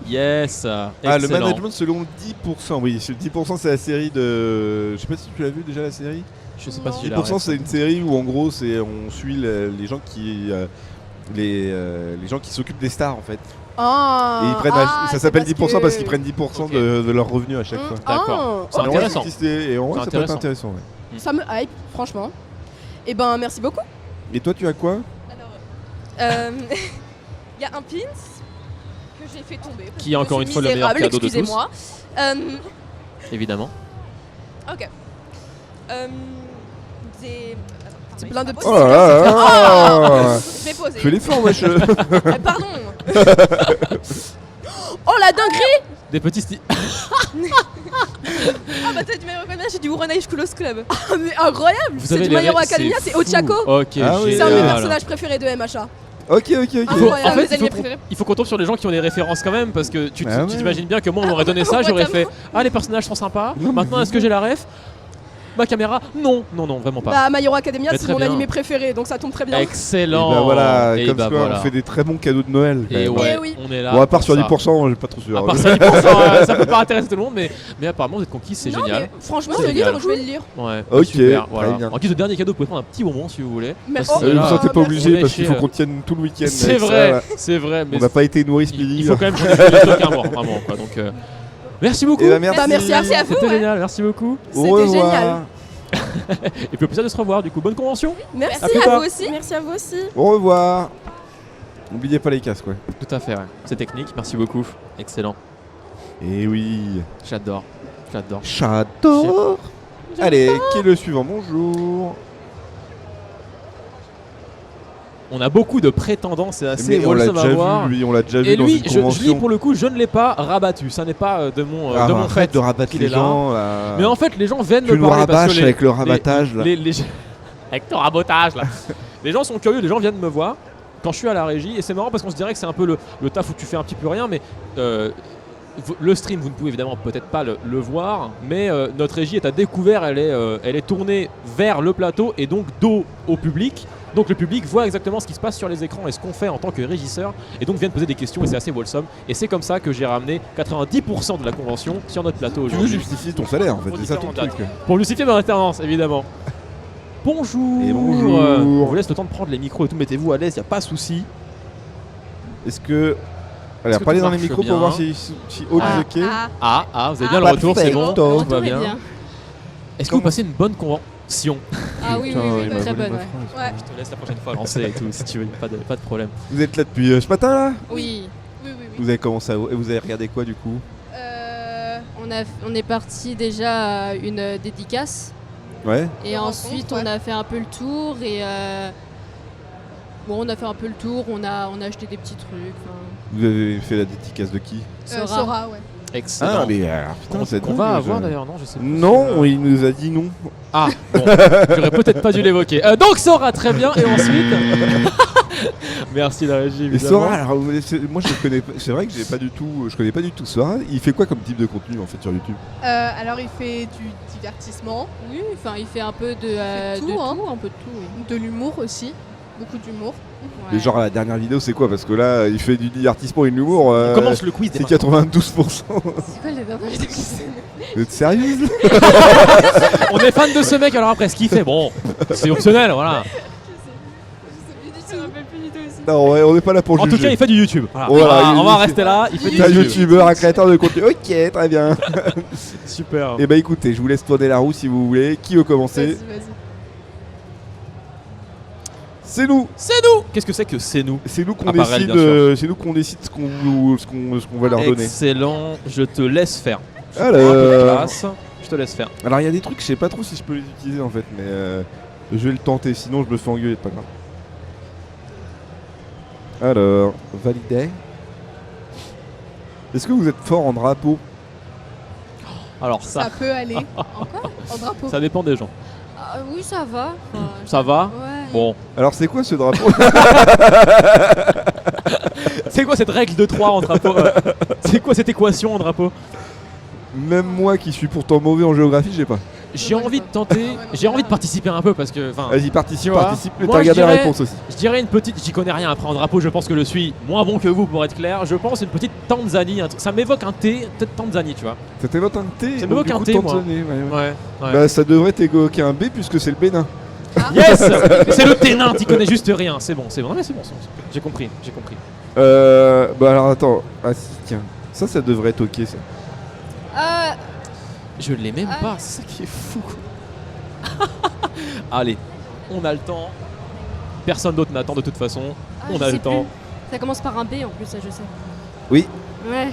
Yes. Ah, le Excellent. management selon 10%. Oui, ce 10% c'est la série de. Je sais pas si tu l'as vu déjà la série. Je sais pas si j'ai la 10% ref. c'est une série où en gros c'est on suit les gens qui les gens qui s'occupent des stars en fait. Ah. Et ils prennent Ah, ça c'est s'appelle 10% parce qu'ils que- prennent 10% Ok. de leurs revenus à chaque fois. D'accord. C'est Ah, Et en vrai, intéressant. et en vrai, C'est ça peut être intéressant. intéressant. Ouais. ça me hype, franchement. Et ben, merci beaucoup. Et toi tu as quoi? Alors, il y a un pins que j'ai fait tomber. parce Qui est que je encore suis une fois le meilleur misérable, cadeau de tous. excusez-moi. Évidemment. Ok. Des. C'est plein de petits. Oh là là là là. Je vais poser. Fais l'effort wesh. Pardon. Oh la dinguerie. Des petits styles. Ah bah tu m'as reconnu, j'ai du Uranage Kulos Club. Ah, mais incroyable. Vous C'est avez du les My Hero ré- Academia, c'est Ochako. Ok, Ah oui. C'est un de mes génial. personnages préférés de MHA. Ok. Il faut, Incroyable. en fait, Mes animés préférés. il faut qu'on tombe sur les gens qui ont des références quand même, parce que tu Bah tu ouais. t'imagines bien que moi on m'aurait donné ça, j'aurais fait ah les personnages sont sympas. Non, mais Maintenant est-ce que j'ai la ref? Ma caméra? Non, non, non, vraiment pas. Bah, My Hero Academia, Mais c'est très mon bien. animé préféré, donc ça tombe très bien. Excellent. Et bah voilà, Et comme bah ça voilà. on fait des très bons cadeaux de Noël. quand Et même. ouais, Eh oui. on est là. Bon à part pour sur ça. 10%, j'ai pas trop sûr. À part ça, 10%, ça peut pas intéresser tout le monde, mais apparemment vous êtes conquis, c'est Non, génial. mais franchement, C'est le livre, génial. je vais le lire. Ouais, Ok, super. très Voilà. bien. En guise de dernier cadeau, vous pouvez prendre un petit bonbon si vous voulez. Mais Parce que Ne vous là, sentez pas merci. obligé On parce est qu'il chez- faut qu'on tienne tout le week-end. c'est avec ça, vrai, là. c'est vrai, mais On n'a pas été nourris ce il midi. faut quand même changer des trucs à mort, vraiment quoi. Donc merci beaucoup. Et bah merci. Bah, merci à vous. C'était ouais. génial, merci beaucoup. Au C'était revoir. génial. Et puis au plaisir de se revoir, du coup, bonne convention. Merci À plus à tard. vous aussi. Merci à vous aussi. Au revoir. N'oubliez pas les casques, ouais. Tout à fait, ouais. C'est technique, merci beaucoup. Excellent. Et oui. J'adore. J'adore. J'adore. Allez, qui est le suivant? Bonjour. On a beaucoup de prétendants, c'est assez Mais on l'a wholesome à déjà voir. vu, lui, on l'a déjà vu Et dans lui, une je convention. lis pour le coup, je ne l'ai pas rabattu. Ça n'est pas de mon Arrête fait de rabattre qu'il les est là. gens. Là. Mais en fait, les gens viennent Tu me nous parler parce rabâches que les- avec le rabattage, là. avec ton rabotage là. Les gens sont curieux, les gens viennent me voir quand je suis à la régie et c'est marrant parce qu'on se dirait que c'est un peu le taf où tu fais un petit peu rien, mais le stream, vous ne pouvez évidemment peut-être pas le voir, mais notre régie est à découvert, elle est tournée vers le plateau et donc dos au public. Donc le public voit exactement ce qui se passe sur les écrans et ce qu'on fait en tant que régisseur et donc viennent poser des questions et c'est assez wholesome. Et c'est comme ça que j'ai ramené 90% de la convention sur notre plateau Tu veux aujourd'hui. justifier ton salaire, en fait. Pour C'est ça ton différentes truc. Pour justifier mon alternance, évidemment. Bonjour. Et bonjour. On vous laisse le temps de prendre les micros et tout, mettez-vous à l'aise, y a pas de souci. Est-ce que. Allez, Est-ce que parlez tout dans les marche micros bien pour voir si Aude est ok. Ah, vous avez bien Ah, le retour, c'est bon, perfecto. tout va Tout est bien. bien. Est-ce que vous passez une bonne convention? Ah oui, Putain, oui, il oui, m'a très volé bonne, ma ouais. phrase. Ouais. Je te laisse la prochaine fois lancer et tout, si tu veux, pas de problème. Vous êtes là depuis ce matin, là? Oui, Oui, oui, oui. Vous avez commencé à. Et vous avez regardé quoi, du coup? on est parti déjà à une dédicace Ouais. et Une ensuite rencontre, on a fait un peu le tour et bon, on a fait un peu le tour, on a acheté des petits trucs. Vous avez fait la dédicace de qui? Sora, ouais. Excellent. Ah, mais alors, putain, c'est on dingue, va je- avoir d'ailleurs, non, je sais pas. Non, il nous a dit non. Ah, bon, j'aurais peut-être pas dû l'évoquer. Donc Sora, très bien, et ensuite. Merci la régie, Et évidemment. Sora, alors, moi je le connais pas. C'est vrai que je connais pas du tout Sora. Il fait quoi comme type de contenu en fait sur YouTube? Alors, il fait du divertissement, Oui, enfin il fait un peu de, fait de tout, hein. un peu de tout. Oui. de l'humour aussi. Beaucoup d'humour. Ouais. Mais genre la dernière vidéo c'est quoi? Parce que là il fait du divertissement et de l'humour. On commence le quiz. C'est 92%. C'est quoi les dernières vidéos qui sont- Vous êtes sérieuse? On est fan de ce mec, alors après, ce qu'il fait, bon, c'est optionnel, voilà. Je me rappelle plus du tout aussi. Non, ouais, on n'est pas là pour En tout juger. cas, il fait du YouTube. Voilà. Voilà, on va il- rester là, il fait du C'est un YouTube. youtubeur, un créateur de contenu. Ok, très bien. Super. Et bah écoutez, je vous laisse tourner la roue si vous voulez. Qui veut commencer? Vas-y, vas-y. C'est nous. C'est nous. Qu'est-ce que c'est que c'est nous? C'est nous qu'on Appareil, décide. bien C'est nous qu'on décide ce qu'on va leur donner. Excellent, je te laisse faire. Un peu de Alors, classe, je te laisse faire. il y a des trucs, je sais pas trop si je peux les utiliser en fait, mais je vais le tenter, sinon je me fais engueuler, pas grave. Alors, validé. Est-ce que vous êtes fort en drapeau? Alors Ça ça, peut aller. En drapeau. ça dépend des gens. Ah, oui, ça va. Enfin, Ça va? Ouais. Bon. Alors c'est quoi ce drapeau? C'est quoi cette règle de 3 en drapeau? C'est quoi cette équation en drapeau? Même moi qui suis pourtant mauvais en géographie, j'ai pas. J'ai envie de tenter, j'ai envie de participer un peu parce que, enfin, Vas-y, participe, Tu vois, participe, mais moi, t'as regardé je la dirais- réponse aussi. je dirais une petite, j'y connais rien après en drapeau, je pense que je suis moins bon que vous pour être clair. Je pense une petite Tanzanie, ça m'évoque un thé, peut-être Tanzanie, tu vois. Ça t'évoque un T? Ça donc m'évoque du un coup, T, moi. Tanzanie, ouais. Ouais. Bah ça devrait t'évoquer un B puisque c'est le Bénin. Yes. C'est le Ténin, t'y connais juste rien. C'est bon, c'est bon. Non, mais c'est bon, c'est bon. J'ai compris, j'ai compris. Bah alors attends, ah si tiens, ça devrait être ok ça. Je l'ai même Ah. pas, c'est ça qui est fou. Allez, on a le temps. Personne d'autre n'attend de toute façon. Ah, On je a sais le temps. plus. Ça commence par un B en plus, ça je sais. Oui. Ouais.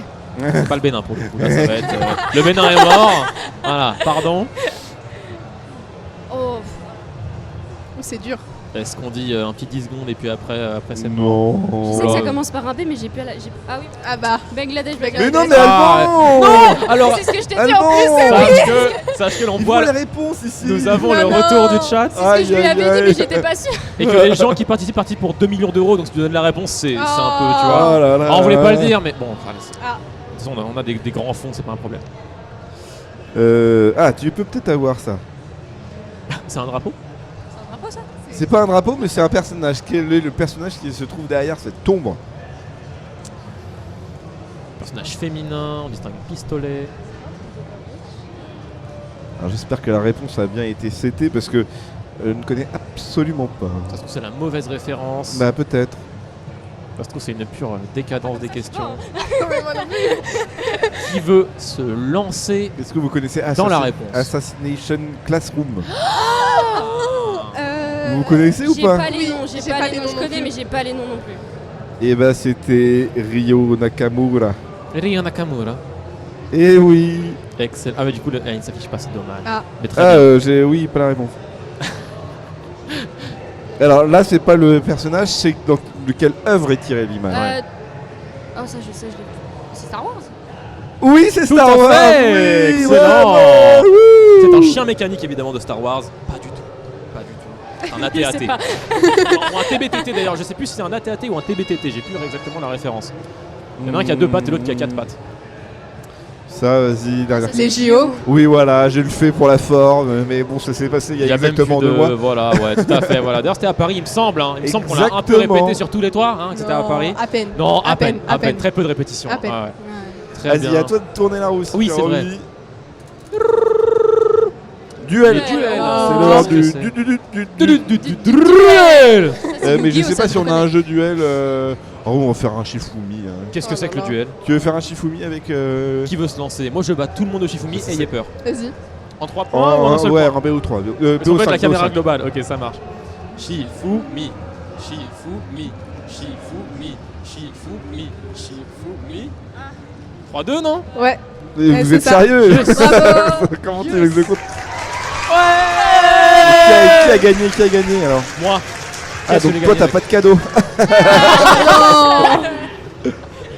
C'est pas le Bénin pour le coup. Là, ça va être, le Bénin est mort. Voilà, pardon. Oh, C'est dur. Est-ce qu'on dit un petit 10 secondes et puis après c'est mort. Non. je sais que ça là. commence par un B, mais j'ai plus à la. Ah oui, Ah bah. Bangladesh, Mais Bangladesh. non mais Ah, allemand. Non. Alors, C'est ce que je t'ai dit Allemand. en plus. sache que l'on Il voit. faut les réponses ici. Nous avons le Non, retour non. du chat C'est ce que je lui avais dit, mais j'étais pas sûre. et que les gens qui participent pour 2 millions d'euros. Donc si tu donnes la réponse, c'est un peu, tu Oh. vois. Oh là là. Ah, on voulait pas le dire, mais bon. Allez, Ah. de toute façon, on a des grands fonds, c'est pas un problème. Ah, tu peux peut-être avoir ça. C'est un drapeau? C'est un drapeau ça? C'est pas un drapeau, mais c'est un personnage. Quel est le personnage qui se trouve derrière cette tombe? Personnage féminin, on distingue un pistolet. Alors j'espère que la réponse a bien été setée parce que je ne connais absolument pas. Ça se trouve, c'est la mauvaise référence. Bah peut-être. Ça se trouve, c'est une pure décadence des questions. Mais moi non plus. Qui veut se lancer Est-ce que vous connaissez dans la réponse? Assassination Classroom? Euh, Vous connaissez ou J'ai pas? pas les noms, j'ai pas les noms. Je non connais, plus. mais j'ai pas les noms non plus. Et bah c'était Ryo Nakamura. Ryo Nakamura. Et oui. Excellent. Ah, mais du coup, il ne s'affiche pas, c'est dommage. Ah. Mais très bien. j'ai oui, pas la réponse. Alors là, c'est pas le personnage, c'est dans lequel œuvre est tirée l'image. Oh, ça, je sais, je l'ai vu. C'est Star Wars. Oui, c'est Tout Star à Wars. fait, Oui, excellent. ouais, ouais, C'est un wouh. chien mécanique, évidemment, de Star Wars. Pas du tout. Pas du tout. Un Je sais AT-AT. pas. Ou un TBTT d'ailleurs. Je sais plus si c'est un AT-AT ou un TBTT. J'ai plus exactement la référence. Il y en a un qui a 2 pattes et l'autre qui a 4 pattes. Ça, vas-y, dernière. Ça, Les c'est JO. Oui, voilà, j'ai le fait pour la forme, mais bon, ça s'est passé il y a même exactement plus 2 mois. Voilà, ouais, tout à fait. Voilà. D'ailleurs, c'était à Paris, il me semble. Hein. Il me semble qu'on l'a un peu Exactement. répété sur tous les toits, hein, que c'était à Non, Paris. À peine. Non, à À peine, peine, à à peine. peine. Très peu de répétitions. À peine. Ouais, ouais. Ouais. Très Vas-y, bien. à toi de tourner la roue. si Oui, tu as c'est vrai. envie. Duel. Duel. C'est Oh. l'heure Qu'est-ce que du c'est duel. Duel. Mais je Yu-Gi-Oh, sais pas ça, si je on a connais. un jeu duel. Oh, on va faire un Shifumi. Hein. Qu'est-ce que Oh c'est là que le là. duel? Tu veux faire un Shifumi avec. Qui veut se lancer? Moi, je bats tout le monde au Shifumi, C'est- ayez peur. Vas-y. En 3 points ou en un seul ouais, point? en BO3. Mais ça peut être la caméra BO5. globale, ok, ça marche. Shifumi, Shifumi, Shifumi, Shifumi, Shifumi. 3-2, non? Ouais. Vous c'est êtes ça. sérieux? Bravo. Comment tu veux que je compte? Ouais. Qui a gagné? Qui a gagné alors? Moi. Ah, donc toi, t'as pas de cadeau. Non.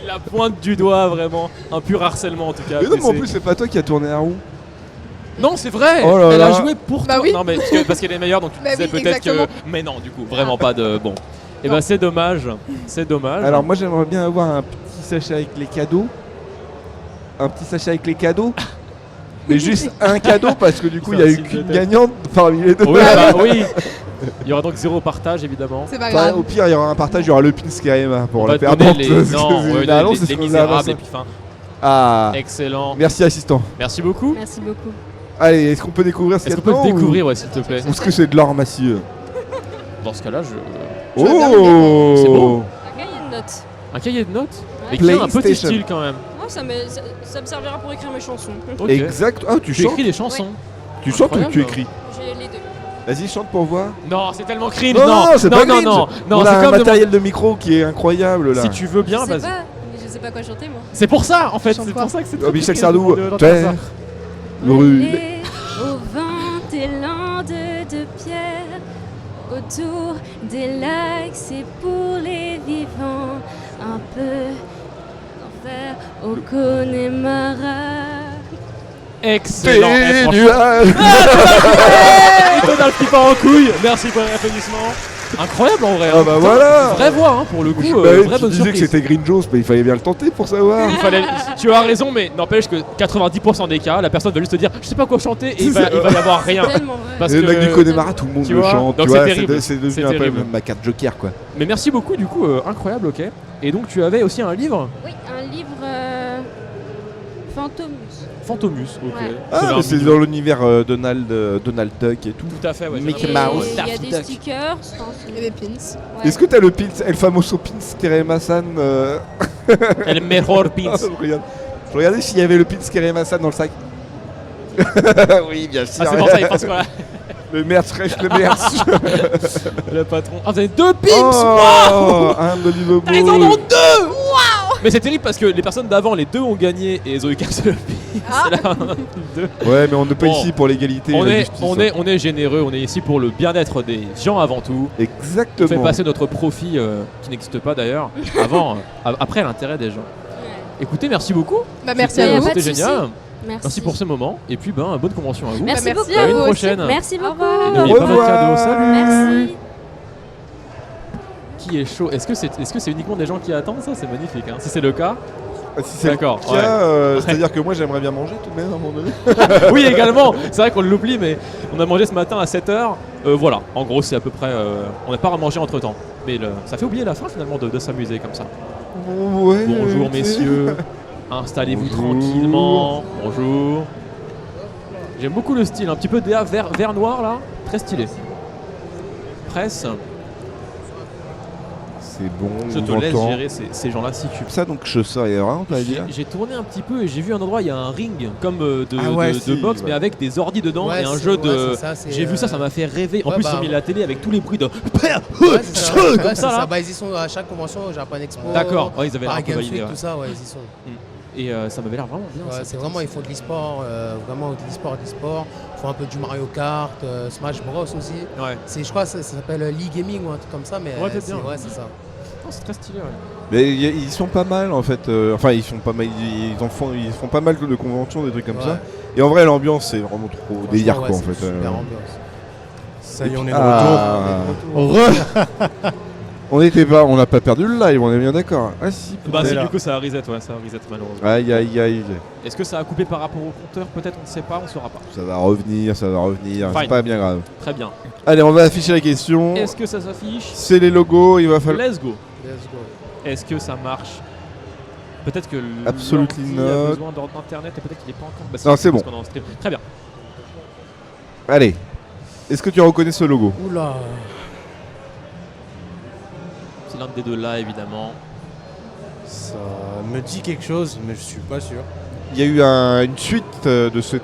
La pointe du doigt, vraiment. Un pur harcèlement, en tout cas. Mais non, mais en PC. plus, c'est pas toi qui a tourné la roue. Non, c'est vrai. Oh là Elle a là. joué pour Bah toi. oui. Non, mais parce qu'elle est meilleure, donc tu Bah disais oui, peut-être que. exactement. Mais non, du coup, vraiment pas de. Bon. Et ben, c'est dommage. C'est dommage. Alors, moi, j'aimerais bien avoir un petit sachet avec les cadeaux. Un petit sachet avec les cadeaux. Mais juste un cadeau parce que du coup, il y a eu S'il te qu'une plaît. gagnante parmi les deux. Oui, bah, oui. Il y aura donc 0 partage, évidemment. C'est pas Enfin, grave. au pire, il y aura un partage, il y aura le pins Karema pour On la va te donner perdante. les, parce que non, c'est- ouais, généralement, les, c'est ce les qu'on a à la misérables fin. et puis fin. Ah, Excellent. merci assistant. Merci beaucoup. Merci beaucoup. Allez, est-ce qu'on peut découvrir ce qu'il Est-ce y a qu'on peut le dedans, ou- découvrir, ouais, s'il te plaît? Ou est-ce que c'est de l'or massieux? Dans ce cas-là, je. Je veux bien le Oh C'est beau. Un cahier de notes. Un cahier de notes? Ouais. Mais qui a un petit PlayStation. style quand même. Oh, ça me servira pour écrire mes chansons. Ok. Exact. Ah, tu Tu chantes? écris des chansons? Tu chantes ou Incroyable. tu écris? J'ai les deux. Vas-y, chante pour voir. Non, c'est tellement cringe. Non, Non, c'est non, pas non, cringe. non, non, On c'est a un comme matériel de micro qui est incroyable là. Si tu veux bien, je sais vas-y. pas, mais je sais pas quoi chanter moi. C'est pour ça, en fait. Chante C'est quoi pour ça que c'est. Oh, Michel très Sardou, de- terre brûlée. Volée au vent des landes de pierre, autour des lacs, c'est pour les vivants. Un peu d'enfer au Connemara. Excellent. Eh, Tes franchement, nuages. Donald qui part en couille. Merci pour les applaudissements. Incroyable en vrai. Ah hein. bah Putain, voilà. Vraie voix, hein, pour le coup. Bah oui, vraie tu bonne disais que surprise. c'était Green Jones, mais il fallait bien le tenter pour savoir. Il fallait- tu as raison, mais n'empêche que 90% des cas, la personne va juste te dire je sais pas quoi chanter et il va y avoir rien. Tellement, ouais. Parce Et le mec que- du Connemara, tout le monde tu le vois, chante. donc Tu c'est vois, terrible. c'est devenu C'est un peu terrible. ma carte joker quoi. Mais merci beaucoup, du coup, incroyable, ok. Et donc tu avais aussi un livre, Oui, un livre Fantomus. Fantomus, ok. Ouais. Ah, un mais c'est mignon. dans l'univers Donald Duck et tout. Tout à fait, ouais. Mickey Et Mouse. il y a Daffy des Duck. stickers. je pense. Et des pins. Ouais. Est-ce que t'as le pins, El Famoso Pins Kerema-san El mejor pins. Je regardais s'il y avait le pins Kerema-san dans le sac. Oui, bien sûr. Ah, c'est pour ça, il pense quoi là Le merch, le merch. Le patron. Ah, vous avez 2 pins. Oh, un d'Olive Ah, ils en ont 2. Mais c'est terrible parce que les personnes d'avant, les 2 ont gagné et ils ont eu qu'un seul pin. Ah. C'est là, 2. Ouais, mais on n'est pas Bon. ici pour l'égalité. et On la est, justice, on, hein. est, on est généreux, on est ici pour le bien-être des gens avant tout. On fait Exactement. passer notre profit, qui n'existe pas d'ailleurs, avant, après l'intérêt des gens. Ouais. Écoutez, merci beaucoup. Bah merci C'était- à pas vous. de C'était souci. génial. Merci. Merci pour ce moment. Et puis, ben, bonne convention à vous. Merci Bah, beaucoup. merci À une vous aussi. prochaine. Merci beaucoup. revoir. Et n'oubliez Au pas votre revoir. cadeau. Salut. Merci. Qui est chaud? Est-ce que c'est uniquement des gens qui attendent ça? C'est magnifique. Hein. Si c'est le cas. Ah, si c'est D'accord, le cas, c'est-à-dire que moi j'aimerais bien manger tout de même à un moment donné. Oui, également. C'est vrai qu'on l'oublie, mais on a mangé ce matin à 7h. Voilà. En gros, c'est à peu près. On n'a pas à manger entre temps. Mais ça fait oublier la fin finalement de s'amuser comme ça. Ouais, Bonjour tu sais. messieurs, installez-vous Bonjour. tranquillement. Bonjour. J'aime beaucoup le style, un petit peu DA vert noir là, très stylé. Presse, C'est bon, je te on laisse entend. gérer ces gens-là si tu veux. Ça donc je sors on peut dire. J'ai tourné un petit peu et j'ai vu un endroit, il y a un ring comme Ah ouais, de si, boxe, ouais. mais avec des ordis dedans Ouais, et un c'est- jeu ouais, de. c'est ça, c'est, J'ai vu ça, ça m'a fait rêver. En ouais, plus, bah, ils ont mis la télé avec tous les bruits de. Ouais, c'est ça. Ouais, comme c'est ça là. Bah, ils y sont à chaque convention au Japan Expo. D'accord, ouais, ils avaient l'air Paris un peu Games validé. Week, Ouais. tout ça, ouais, ils y sont. Et ça m'avait l'air vraiment bien. Ouais, ça. c'est vraiment, ils font de l'e-sport, vraiment de l'e-sport. Ils font un peu du Mario Kart, Smash Bros aussi. Ouais. Je crois que ça s'appelle League Gaming ou un truc comme ça, mais Ouais, peut-être bien. ouais, c'est ça. Oh, c'est très stylé. Ouais. Mais ils sont pas mal en fait. Enfin, ils sont pas mal. Ils font pas mal de conventions, des trucs comme ça. Et en vrai, l'ambiance c'est vraiment trop Franchement, délire ouais, quoi en c'est fait. une super ambiance. Ça y est, on est de Ah. retour. On n'a pas perdu le live, on est bien d'accord. Ah si. Bah, est si, là. du coup, ça a reset, ouais, ça a reset malheureusement. Aïe aïe aïe. Est-ce que ça a coupé par rapport au compteur? Peut-être, on ne sait pas, on ne saura pas. Ça va revenir, ça va revenir. C'est Fine. pas bien grave. Très bien. Allez, on va afficher la question. Est-ce que ça s'affiche? C'est les logos, il va falloir. Let's go. Let's go. Est-ce que ça marche? Peut-être que Absolutely l'ordi a not. besoin d'internet et peut-être qu'il n'est pas encore. Bah, Non, c'est parce bon. qu'on est en stream. Très bien. Allez. Est-ce que tu reconnais ce logo? Oula. C'est l'un des deux là, évidemment. Ça me dit quelque chose, mais je suis pas sûr. Il y a eu une suite de ce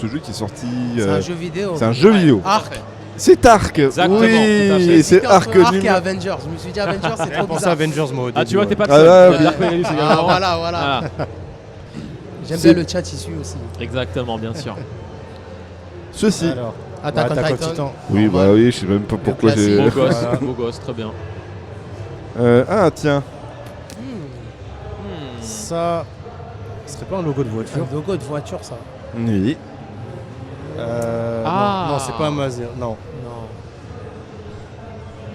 jeu qui est sorti. C'est un jeu vidéo. C'est un jeu vidéo. Arc. C'est Ark. Exactement, tout à fait. Oui, c'est Ark. Arc et Avengers. Je me suis dit Avengers, c'est J'ai trop pensé à bizarre. Avengers moi au Ah, début, tu vois, ouais. t'es pas le Ah, seul. ouais, Il y a Dark Phoenix également. Ah, voilà. Voilà. J'aime C'est- bien le chat issu aussi. Exactement, bien sûr. Ceci. Alors, Attack on Attack on Titan. Titan. Oui, normal. bah oui, je sais même pas pourquoi classique. j'ai. Beau gosse, Voilà. beau gosse, très bien. Tiens. Ça, ce serait pas un logo de voiture. Un logo de voiture, ça. Oui. Ah. Non, c'est pas un Mazda. Non. Non.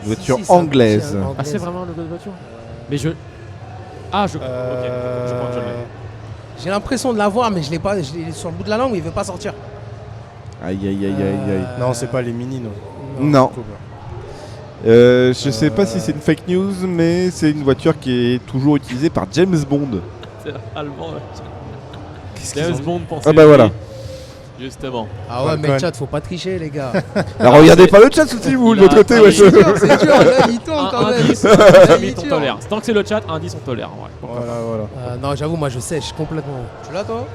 Voiture Si, c'est un- anglaise. c'est un Ah, c'est vraiment un logo de voiture? Mais je. Ah, je. Ok, je crois que je l'ai. J'ai l'impression de l'avoir, mais je l'ai pas. Je l'ai sur le bout de la langue, mais il veut pas sortir. Aïe aïe aïe aïe aïe. Non, c'est pas les mini, non. Non. Cooper. Je sais pas si c'est une fake news, mais c'est une voiture qui est toujours utilisée par James Bond. C'est allemand. Qu'est-ce qu'ils James ont dit Bond, pensez. Ah bah voilà. Justement. Ah ouais, mais Falcon. le chat, faut pas tricher, les gars. Alors regardez pas le chat aussi, vous, de l'autre côté. Ah, ouais. il est dur, C'est dur, là, il tombe quand même. Indice, Là, il limite, est on dur. tolère. Tant que c'est le chat, indice, on tolère. Ouais. Voilà. Non, j'avoue, moi, je sèche complètement. Tu l'as, toi?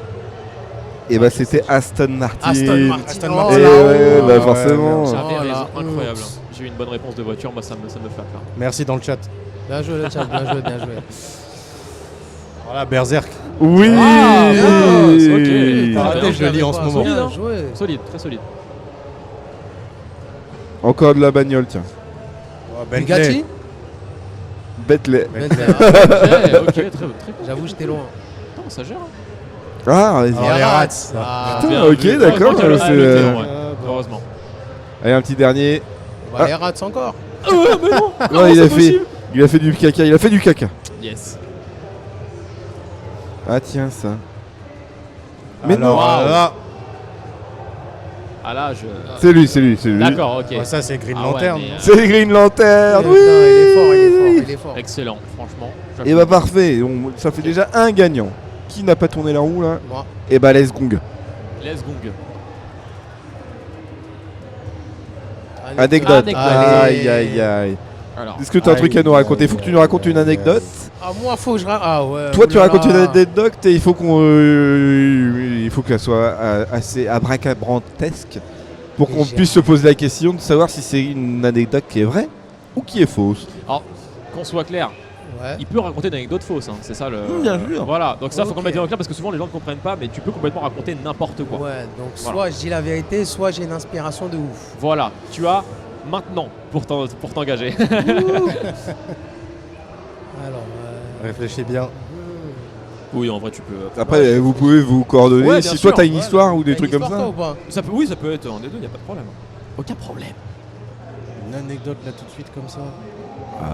Et bah c'était Aston Martin. Aston Martin. Aston Oh Martin. Et là, ouais, oh. bah forcément. J'avais Oh raison, là, incroyable. oups. J'ai eu une bonne réponse de voiture, moi ça me fait peur. Merci dans le chat. Bien joué, le chat, bien joué, bien joué. Voilà, Berserk. Oui. Ah, bien, c'est ok. Arrêtez, je le lis en ce moment. Solide, hein. Joué. Solide, très solide. Encore de la bagnole, tiens. Oh, Bentley. Bugatti? Bentley. Bentley. Ok, très cool. J'avoue, j'étais loin. Attends, ça gère. Ah, vas-y. Alors, les rats. Ah, Putain, Bien ok, vu. d'accord, Heureusement qu'il y a le c'est, A, le T, en vrai. bon. Heureusement. Allez, un petit dernier. bah, les rats encore. Non, il a fait du caca. Il a fait du caca. Yes. Ah tiens ça. Mais Alors, non. là, Ah là, je. C'est lui, c'est lui, c'est lui. D'accord, ok. ouais, ça c'est Green Ah ouais, Lantern. mais, C'est Green Lantern. Putain, Oui. il est fort, il est fort, il est fort. Excellent, franchement. Et bah parfait. Ça fait déjà un gagnant. Qui n'a pas tourné la roue là? Moi. Et bah let's gong. Let's gong. Anecdote. Anecdote. Aïe aïe aïe. Alors, Est-ce que tu as un truc à nous raconter? Faut que tu nous racontes une anecdote. Ah, moi, faut que je. Ah, ouais. Toi, tu oulala. racontes une anecdote et il faut il faut qu'elle soit assez abracadabrantesque pour qu'on Légère. puisse se poser la question de savoir si c'est une anecdote qui est vraie ou qui est fausse. qu'on soit clair, Ouais. il peut raconter une anecdote fausse, hein, c'est ça le. Bien sûr. Voilà, donc ça, faut qu'on Ok. mette bien au clair parce que souvent les gens ne comprennent pas, mais tu peux complètement raconter n'importe quoi. Ouais, donc Voilà. soit je dis la vérité, soit j'ai une inspiration de ouf. Voilà, tu as maintenant pour t'engager. Alors, Réfléchis bien. Oui, en vrai, tu peux. Après, vous pouvez vous coordonner. Ouais, si bien toi sûr. t'as une ouais, histoire ou des t'as trucs une comme histoire, ça. toi, ou pas Ça peut, oui, ça peut être un des deux, il n'y a pas de problème. Aucun problème. Une anecdote là tout de suite comme ça.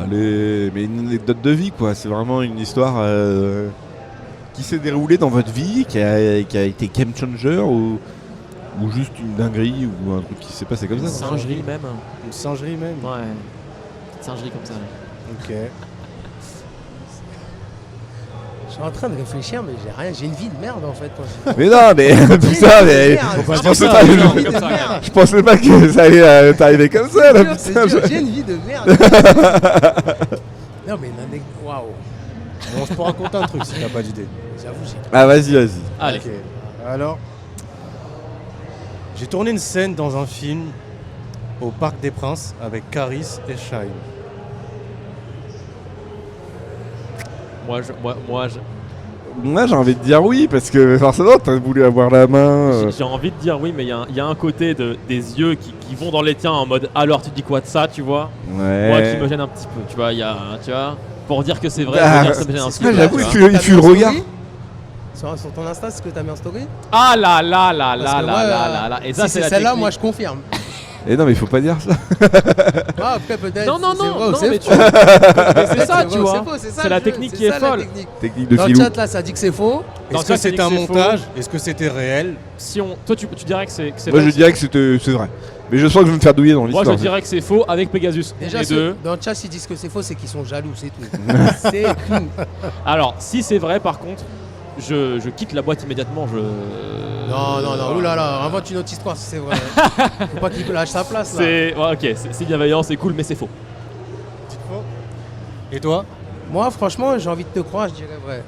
Allez, mais une anecdote de vie quoi. C'est vraiment une histoire qui s'est déroulée dans votre vie, qui a été game changer ou juste une dinguerie ou un truc qui s'est passé comme ça. non Singerie même. Une singerie même. Ouais. Petite singerie comme ça. Ok. Je suis en train de réfléchir, mais j'ai rien. J'ai une vie de merde en fait. Quand Mais non, mais putain, mais pas je dire pensais ça, pas, J'ai non, une je, vie comme de ça, merde. je pensais pas que ça allait t'arriver comme ça là. C'est putain. dur, j'ai une vie de merde. Non, mais une anecdote. Waouh. Bon, je peux raconter un truc si t'as pas d'idée. J'avoue, j'ai. Ah vas-y. Allez. Ok. Alors, j'ai tourné une scène dans un film au Parc des Princes avec Caris et Shine. Moi j'ai envie de dire oui parce que forcément t'as voulu avoir la main. J'ai envie de dire oui, mais il y a un côté des yeux qui vont dans les tiens en mode alors tu dis quoi de ça, tu vois. Ouais. Moi qui me gêne un petit peu, tu vois, tu vois, pour dire que c'est vrai, Ah, pour dire que ça me gêne un petit peu. j'avoue, tu il vois. fuit le regard. Sur ton Insta, c'est ce que t'as mis en story? Ah là là là Parce là que là moi, là là. Et ça si c'est c'est la celle-là, technique. moi je confirme. Et non mais il faut pas dire ça. Ah, après peut-être. Non, non, c'est non, vrai ou non, c'est mais faux. Mais c'est ça, C'est tu vrai ou vois. c'est faux, ça C'est la le jeu, technique c'est qui est ça, la folle. technique. Technique de Dans le filou. chat là, ça dit que c'est faux. Dans Est-ce le que chat, ça dit c'était un que c'est montage? Est-ce que c'était réel? Si on, toi tu dirais que c'est Moi faux. je dirais que c'est vrai. Mais je sens que je vais me faire douiller dans Moi l'histoire. je dirais que c'est faux avec Pegasus. Déjà, les deux. dans le chat, s'ils disent que c'est faux, c'est qu'ils sont jaloux, c'est tout. C'est tout. Alors si c'est vrai par contre, je quitte la boîte immédiatement. Non, non, non, oulala, invente une autre histoire si c'est vrai. Faut pas qu'il lâche sa place là. C'est ouais, ok, c'est bienveillant, c'est cool, mais c'est faux. Petite faux. Et toi? Moi, franchement, j'ai envie de te croire, je dirais vrai.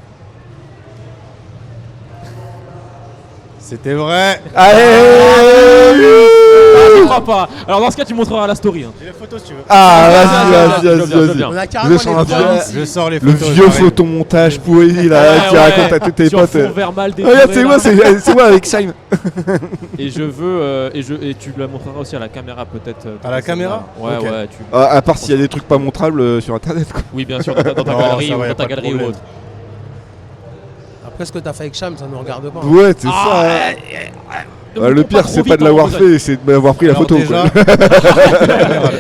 C'était vrai. Je crois pas. Alors dans ce cas, tu montreras la story. Hein. J'ai les photos si tu veux. Ah je vas-y, veux vas-y, bien. On vas-y. a carrément sens les un preuves peu- ici. Je sors les Le photos. vieux j'arrive. photomontage pourri là Ouais, qui ouais. raconte à tous tes Sur potes. fond vert mal Regarde, décoré, c'est là. moi, c'est moi avec Shime. Et je veux et tu la montreras aussi à la caméra peut-être. À la caméra? Ouais, Ok. ouais. À part s'il y a des trucs pas montrables sur internet quoi. Oui, bien sûr, dans ta Non, galerie ça va, ou y a dans ta pas de galerie ou problème. autre. Après ce que t'as fait avec Cham, ça nous regarde pas. Ouais, c'est ça. Le pire c'est pas de l'avoir fait, c'est de m'avoir pris la Alors photo. déjà, quoi.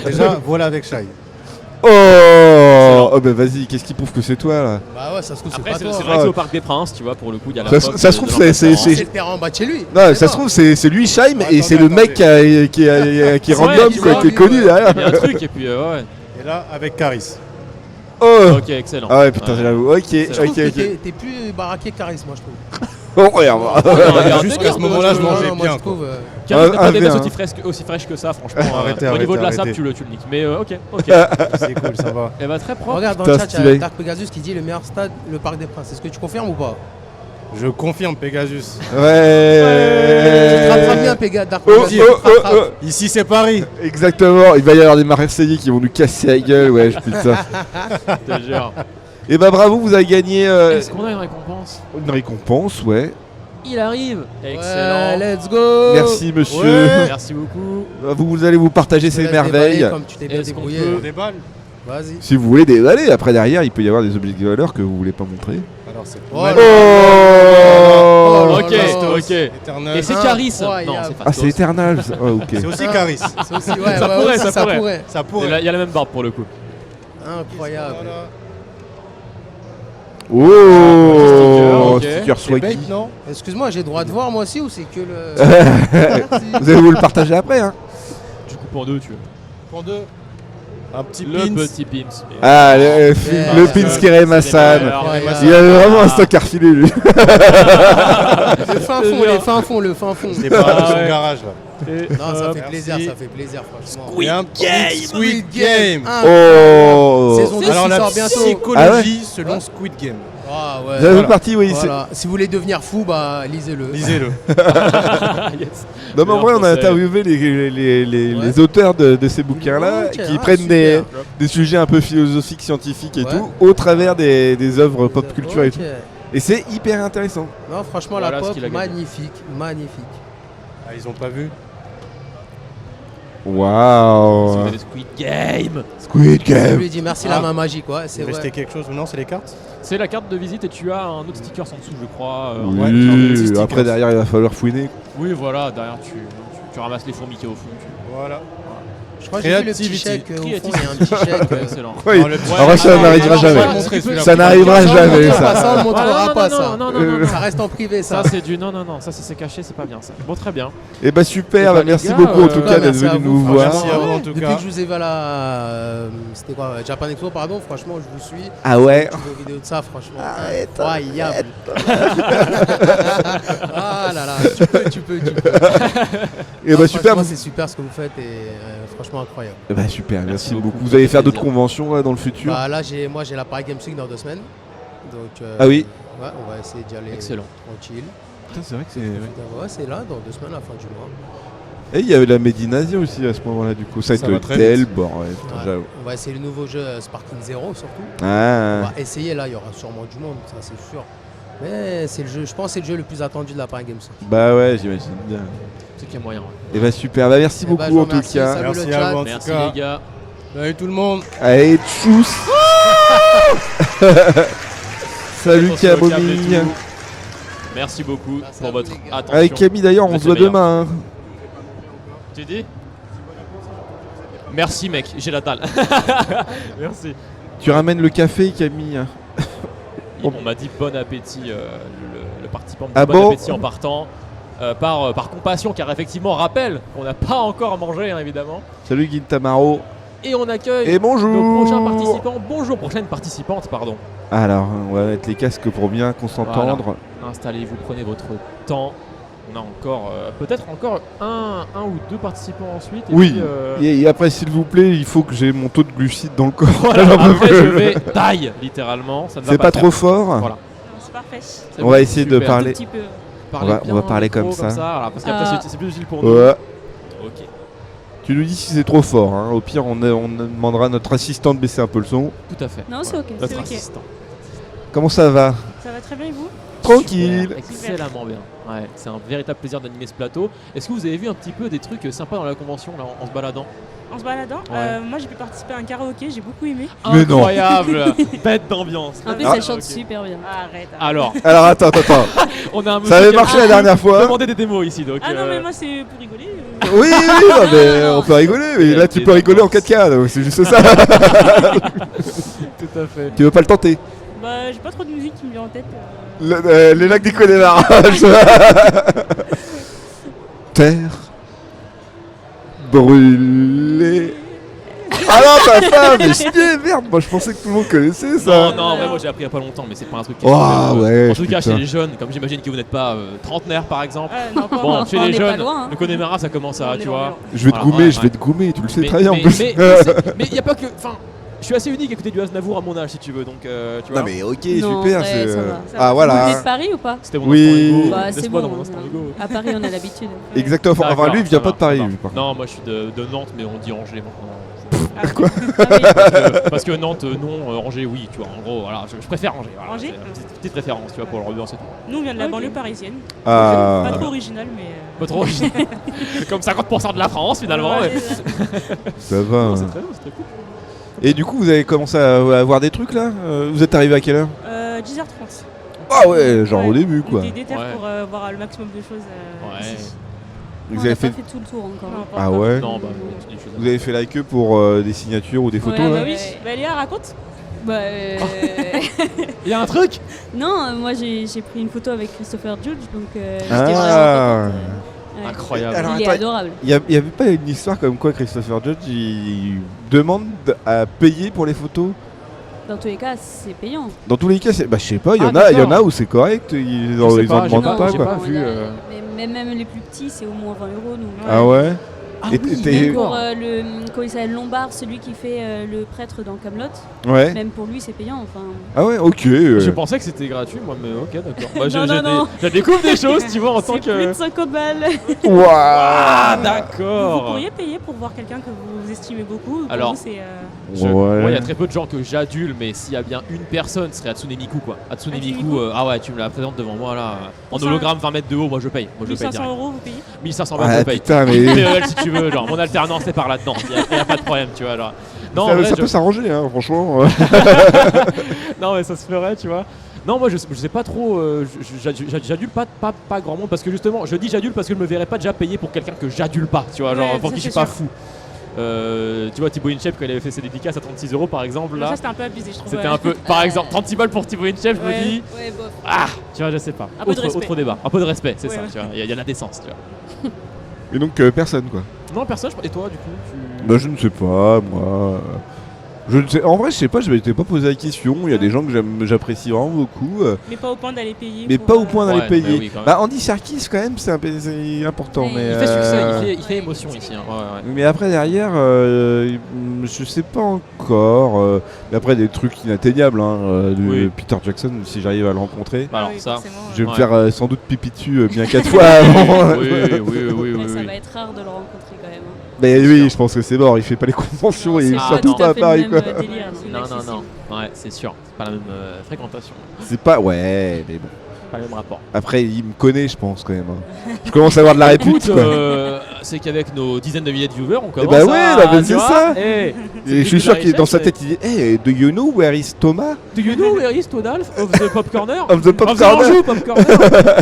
déjà, voilà avec Shai. Oh bah vas-y, qu'est-ce qui prouve que c'est toi là? Bah ouais, ça se trouve, c'est Après, pas c'est toi. c'est vrai que c'est au Parc des Princes, tu vois, pour le coup, il y a la Ça pop se de trouve, l'emplacement. C'est le terrain en bas de chez lui. Non, C'est ça pas. se trouve c'est lui Shime et c'est le attendez. mec qui est Ouais, random tu quoi, vois, qui est connu derrière. Il y a un truc, et puis ouais. Et là, avec Caris. Oh. Ok, excellent. Ah ouais putain j'avoue. Ok, Je trouve ok, que ok. t'es plus baraqué que Charisme, moi je trouve. Oh regarde. Jusqu'à ce moment-là, je mangeais moi, bien. je trouve. Karim, t'as un pas des V1. messes aussi fraîches que ça, franchement. Arrêtez, Au niveau de la arrêtez, sable, arrêtez. tu le niques. Mais ok. C'est cool, ça va. Et bah, très propre. Regarde dans le Putain, chat, il y stylé. a Dark Pegasus qui dit le meilleur stade, le Parc des Princes. Est-ce que tu confirmes ou pas? Je confirme Pegasus. Tu te rattrapes bien, Ouais. Dark Oh, Pegasus. oh, tu te oh, rattrapes. Ici, c'est Paris. Exactement, il va y avoir des Marseillais qui vont nous casser la gueule, ouais, putain. Je te jure. Et bah bravo, vous avez gagné Est-ce qu'on a une récompense? une récompense, ouais. Il arrive. Ouais, Excellent. let's go. Merci monsieur. Ouais. Merci beaucoup. Vous allez vous partager Je te ces laisse merveilles. déballer Comme tu t'es bien Est-ce qu'on débrouillé. peut- On déballe. Vas-y. Si vous voulez dévaler, après derrière, il peut y avoir des objets de valeur que vous voulez pas montrer. Alors, c'est Oh Manu- Oh, là Ok, là. ok. Éternel. Et c'est Caris. Non, Incroyable. c'est Ah, Fastos. c'est Eternal. ça. Oh, ok. C'est aussi Caris. C'est aussi, ouais, Ça ouais, pourrait, ouais, ça ça pourrait. pourrait. Ça Et pourrait. là, il y a la même barbe pour le coup. Incroyable. Voilà. Oh, Ok. sticker C'est swaggy. bait, non? Excuse-moi, j'ai le droit de voir moi aussi ou c'est que le. Merci. Vous allez vous le partager après, hein. Du coup, pour deux, tu veux. Pour deux. Un petit Le pins. petit Pims. Ah, le Yeah. pins qui aime Hassan. Incroyable. Il a vraiment un stock à refiler, lui. Le fin fond, les fins fonds, le fin fond. C'est pas Ah dans son ouais. garage, là. Non, ça fait Merci. plaisir, ça fait plaisir, franchement. Et un petit Squid Game. Oh. Saison 2 Alors, qui la sort bientôt. psychologie selon Squid Game. Ah ouais. Vous avez Voilà. parti, oui. c'est- Voilà. Si vous voulez devenir fou, bah lisez-le. Lisez-le. Yes. Non, mais en vrai, on a Meilleur interviewé les Ouais. auteurs de ces bouquins-là Ok, qui ah, prennent des super. sujets un peu philosophiques, scientifiques et Ouais. tout, au travers des œuvres pop culture et Ok. tout. Et c'est hyper intéressant. Non, franchement, Voilà la ce pop, qu'il a gagné. magnifique, magnifique. Ah, ils ont pas vu. Si vous Waouh. avez Squid Game. Squid Je Game. lui dis merci Ah. la main magique, ouais, c'est Il vrai. restait quelque chose ou non? C'est les cartes? C'est la carte de visite et tu as un autre sticker en dessous, je crois. Ouais, j'ai un petit Oui, sticker. après derrière il va falloir fouiner. Oui, voilà, derrière tu ramasses les fourmis qui au fond. Voilà. Je crois que j'ai vu le petit Creativity. chèque au fond, il y a un petit chèque. Excellent. Oui. Non, le petit- Alors ça non, n'arrivera non, jamais. non, montrer celui-là. Ça n'arrivera Ça, on jamais montrera pas ça. ça, on le montrera non, pas non, ça. non, non, non, non. Ça reste en privé ça. Ça c'est du non ça c'est caché, c'est pas bien ça. Bon très bien. Et bah super, Eh bah, bah, les merci gars, beaucoup en tout ouais, cas d'être merci à venu vous, nous voir. Merci à vous en tout Depuis cas. que je vous ai vu à la c'était quoi Japan Expo pardon, franchement je vous suis. Ah ouais. Je vos vidéos de ça franchement. Arrête, Incroyable. Ah là là, tu peux. Et Non, bah super. franchement, c'est super ce que vous faites et franchement incroyable. Eh bah super, merci beaucoup. beaucoup. Vous allez faire d'autres Plaisir. conventions là, dans le futur? Bah là moi j'ai la Paris Games Week dans 2 semaines. Donc Ah oui. Ouais, on va essayer d'y aller Excellent. tranquille. Putain, c'est vrai que c'est. Ouais, c'est là dans 2 semaines à la fin du mois. Et il y avait la Médinasia aussi à ce moment-là du coup. Ça Ça va va être très tel vite. bordel. putain, Ouais. j'avoue. On va essayer le nouveau jeu Sparking Zero surtout. On Ah. va essayer là, il y aura sûrement du monde, ça c'est sûr. Mais c'est le jeu, je pense que c'est le jeu le plus attendu de la Paris Games. Bah ouais, j'imagine bien. C'est qu'il y a moyen. Ouais. Et bah super, bah merci Eh bah, beaucoup je vous en tout remercie, cas. salut Merci le à chat. vous, en Merci tout cas. les gars. Salut tout le monde. Allez, tchuss. Salut Attention au câble et Camille. tout. Merci beaucoup Merci pour à votre vous, les gars. attention. Avec Camille d'ailleurs, Vous on êtes se voit les meilleurs. demain. Hein. Tu dis Merci mec, j'ai la dalle. Merci. Tu ramènes le café Camille. On m'a dit bon appétit, le participant me dit Ah bon bon appétit en partant. Par compassion, car effectivement, rappel, on n'a pas encore mangé hein, évidemment. Salut Guintamaro. Et on accueille Et bonjour. nos prochains participants. Bonjour, prochaine participante, pardon. Alors, on va mettre les casques pour bien qu'on s'entendre. Installez-vous, prenez votre temps. On a encore, peut-être encore un ou deux participants ensuite. Et Oui. puis, Et après, s'il vous plaît, il faut que j'ai mon taux de glucides dans le corps. voilà, J'en peux après plus. je vais taille, littéralement. Ça ne va C'est pas le trop faire. fort. Voilà. Non, c'est parfait. C'est On bon, va essayer de super. parler. Un petit peu. Parlez On va bien parler au micro, comme ça. voilà, parce qu'après Ah. c'est plus utile pour nous. Ouais. Ok, Tu nous dis si c'est trop fort. Hein. Au pire, on demandera à notre assistant de baisser un peu le son. tout à fait. Non, c'est ok. Notre C'est ok. assistant. Comment ça va? Ça va très bien et vous? Tranquille. Super, excellemment bien. Ouais, c'est un véritable plaisir d'animer ce plateau. Est-ce que vous avez vu un petit peu des trucs sympas dans la convention là, en se baladant? En se baladant, Ouais. moi j'ai pu participer à un karaoké, j'ai beaucoup aimé. Mais non. Incroyable. Bête d'ambiance. En plus, Ah. elle chante Ok. super bien. Arrête. Alors, Alors attends. on a un monsieur Ça avait qui a marché la dernière fois. demandé des démos ici, donc. Ah non, mais moi c'est pour rigoler. Oui, non, mais non, on peut rigoler. Mais là, tu peux rigoler en 4K. Donc c'est juste ça. Tout à fait. Tu veux pas le tenter? Bah, j'ai pas trop de musique qui me vient en tête. Les lacs des Connemara. Terre brûlée. Ah non, t'as pas, mais chier, merde. Moi, je pensais que tout le monde connaissait ça. Non, en vrai, moi j'ai appris il y a pas longtemps, mais c'est pas un truc qui est Oh, super, ouais, en tout cas, putain. chez les jeunes, comme j'imagine que vous n'êtes pas trentenaire par exemple. Non, pas Bon, encore. chez On les est pas jeunes, loin, hein. le Connemara ça commence à, On est tu dans vois. le- Je vais te Voilà, goumer, ouais, je vais te goumer, tu le sais Mais- très bien en mais- plus. Mais il y a pas que. Enfin, je suis assez unique à côté du Aznavour à mon âge si tu veux, donc tu vois. Non mais ok, Non, super. ouais, c'est, ça va. Ah Ça va. Vous venez voilà. de Paris ou pas? C'était mon Oui. instant ego. Bah, c'est Laisse-moi bon. dans mon instant ego. À Paris, on a l'habitude. Exactement. Enfin, D'accord, lui, il vient ça pas va, de Paris. ça va. lui, par contre. Non, moi je suis de Nantes, mais on dit Angers maintenant. Ah oui. Parce que Nantes, non, Angers, oui, tu vois. En gros, voilà, je préfère Angers. Voilà, Angers c'est une petite référence, tu vois, pour l'ambiance et tout. Nous, on vient de la Ok. banlieue parisienne. Ah. Pas trop original, mais. Pas trop. Comme 50% de la France finalement. Ouais, mais- Ça va. Non, hein. c'est très bien, c'est très cool. Et du coup, vous avez commencé à voir des trucs là. Vous êtes arrivé à quelle heure? 10h30. Ah ouais, genre Ouais. au début quoi. On était déter Ouais. pour voir le maximum de choses. Ouais. ici. Vous on avez n'a fait, pas fait tout le tour encore. Non, pas Ah encore. ouais. Non, bah, on continue, je suis vous avez fait la queue pour des signatures ou des photos Ouais, là. bah oui. Bah Léa, raconte. Bah, Il y a un truc. non, moi j'ai pris une photo avec Christopher Judge, donc j'étais Ah. vraiment contente. Ouais. Incroyable. Alors, Il est attends, adorable. Il y avait pas une histoire comme quoi Christopher Judge il demande à payer pour les photos? Dans tous les cas, c'est payant. Dans tous les cas, bah, je sais pas, il y Ah, en a d'accord. où c'est correct, ils Je en sais pas, demandent j'ai pas j'ai quoi. pas vu, il y a- mais même les plus petits, c'est au moins 20 €. Donc, Ah ouais. Ah Et oui, t'es- d'accord. pour le comment il s'appelle, Lombard, celui qui fait le prêtre dans Camelot, Ouais. même pour lui c'est payant. Enfin, Ah ouais, ok. Je pensais que c'était gratuit, moi, mais ok, d'accord. Bah, Non. je découvre des choses, tu vois, en tant c'est plus que. de 50 balles. Waouh. Ah, Vous d'accord. pourriez payer pour voir quelqu'un que vous estimez beaucoup. Pour Alors, vous, c'est. Ouais. Moi, il y a très peu de gens que j'adule, mais s'il y a bien une personne, ce serait Hatsune Miku, quoi. Hatsune Hatsune Miku, Miku. ah ouais, tu me la présentes devant moi là. En Ça- hologramme 20 mètres de haut, moi je paye. Moi je paye 1500 direct. €, vous payez 1500 balles, Ah je paye. putain, mais PEL si tu veux, genre mon alternance c'est par là-dedans, y a pas de problème, tu vois. Genre. Non, en ça, vrai, ça je- peut s'arranger, hein, franchement. non, mais ça se ferait, tu vois. Non, moi je sais pas trop, j'adule pas grand monde parce que justement, je dis j'adule parce que je me verrais pas déjà payer pour quelqu'un que j'adule pas, tu vois, Ouais, genre pour ça, qui je suis c'est pas sûr. fou. Tu vois, Thibaut Inchep, quand il avait fait ses dédicaces à 36 € par exemple, là, Ça, c'était un peu abusé, je trouve. c'était ouais. un peu, par exemple, 36 balles pour Thibaut Inchep, je me Ouais. dis, Ouais, bof. ah, tu vois, je sais pas. Un peu de respect. Autre débat, un peu de respect, c'est Ouais, ça, ouais. tu vois, il y a de la décence, tu vois. Et donc personne quoi. Non, personne, et toi, du coup, tu. Bah je ne sais pas, moi. Je ne sais. En vrai, je sais pas, je m'étais pas posé la question. Il y a des gens que j'apprécie vraiment beaucoup, Mais pas au point d'aller payer. mais pour, pas au point d'aller Ouais, payer. mais oui, quand même. Bah Andy Serkis quand même, c'est important. Oui, Mais Il fait succès, euh, il fait émotion ici, hein. Ouais, ouais. Mais après derrière, je sais pas encore. Mais après des trucs inatteignables, hein, de Oui. Peter Jackson, si j'arrive à le rencontrer, Bah, alors oui, ça, forcément, je vais me Ouais. faire sans doute pipi dessus bien 4 fois avant. oui, oui. Mais ça va être rare de le rencontrer quand même. hein. Mais oui, je pense que c'est mort. Il fait pas les conventions Non, et c'est Ah, surtout non. pas à tout à fait Paris le quoi. même délire, c'est Non, inaccessible. non. Ouais, c'est sûr, c'est pas la même fréquentation. C'est pas ouais, mais bon. pas le même rapport. Après, il me connaît, je pense, quand même. Hein. Je commence à avoir de la répute. Écoute, quoi. c'est qu'avec nos dizaines de milliers de viewers, on commence bah ouais, à... bah, tu c'est vois, ça. hey, Et je suis sûr qu'il est dans sa tête, il dit Hey, do you know where is Thomas Do you know where is Tonalf of the Pop Corner? Of the Pop Of the Corner. Anjou Pop Corner.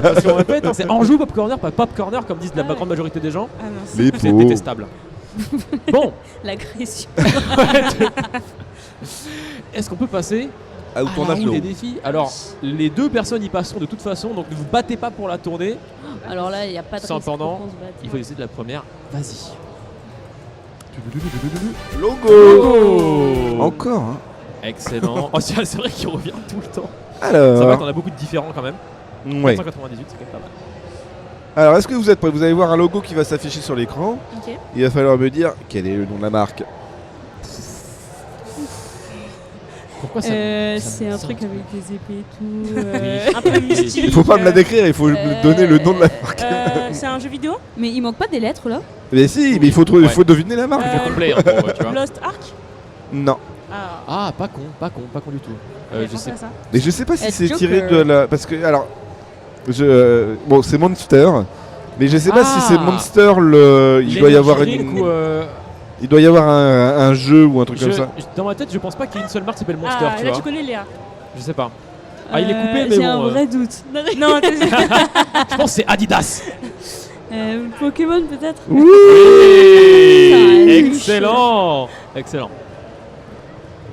Parce qu'on répète, hein, c'est Anjou Pop Corner, pas Pop Corner comme disent la grande majorité des gens. Ah mince. Les C'est pauvres. détestable. Bon, L'agression. est-ce qu'on peut passer Au à la tournage roue de des roue. défis? Alors, les deux personnes y passeront de toute façon, donc ne vous battez pas pour la tournée. Alors là, il n'y a pas de risque Cependant, qu'on se batte. il faut essayer de la première. Vas-y. Logo Encore, hein. Excellent. Oh, c'est vrai qu'il revient tout le temps. Ça Alors, va, t'en as beaucoup de différents quand même. ouais. 198, c'est quand même pas mal. Alors, est-ce que vous êtes prêts? Vous allez voir un logo qui va s'afficher sur l'écran. Ok. Il va falloir me dire quel est le nom de la marque. Pourquoi ça C'est un truc avec des épées et tout. Un peu mystique. Il faut pas me la décrire, il faut me donner le nom de la marque. C'est un jeu vidéo Mais il manque pas des lettres là? Mais si, mais il faut, il faut deviner la marque. C'est complet, en gros, tu vois. Lost Ark Non. Ah, Ah, pas con du tout. j'avais Je pensé sais. à ça. Mais je sais pas si Ed c'est Joker. tiré de la. Parce que, alors. Bon, c'est Monster. Mais je sais pas si c'est Monster le. Il doit y avoir une. Il doit y avoir un jeu ou un truc comme ça. Dans ma tête, je pense pas qu'il y ait une seule marque qui s'appelle Monster, Ah, tu là vois. tu connais Léa. Je sais pas. Ah, il est coupé, mais J'ai bon. un vrai doute. Non, Je pense que c'est Adidas. Pokémon peut-être? Oui. Excellent. Excellent.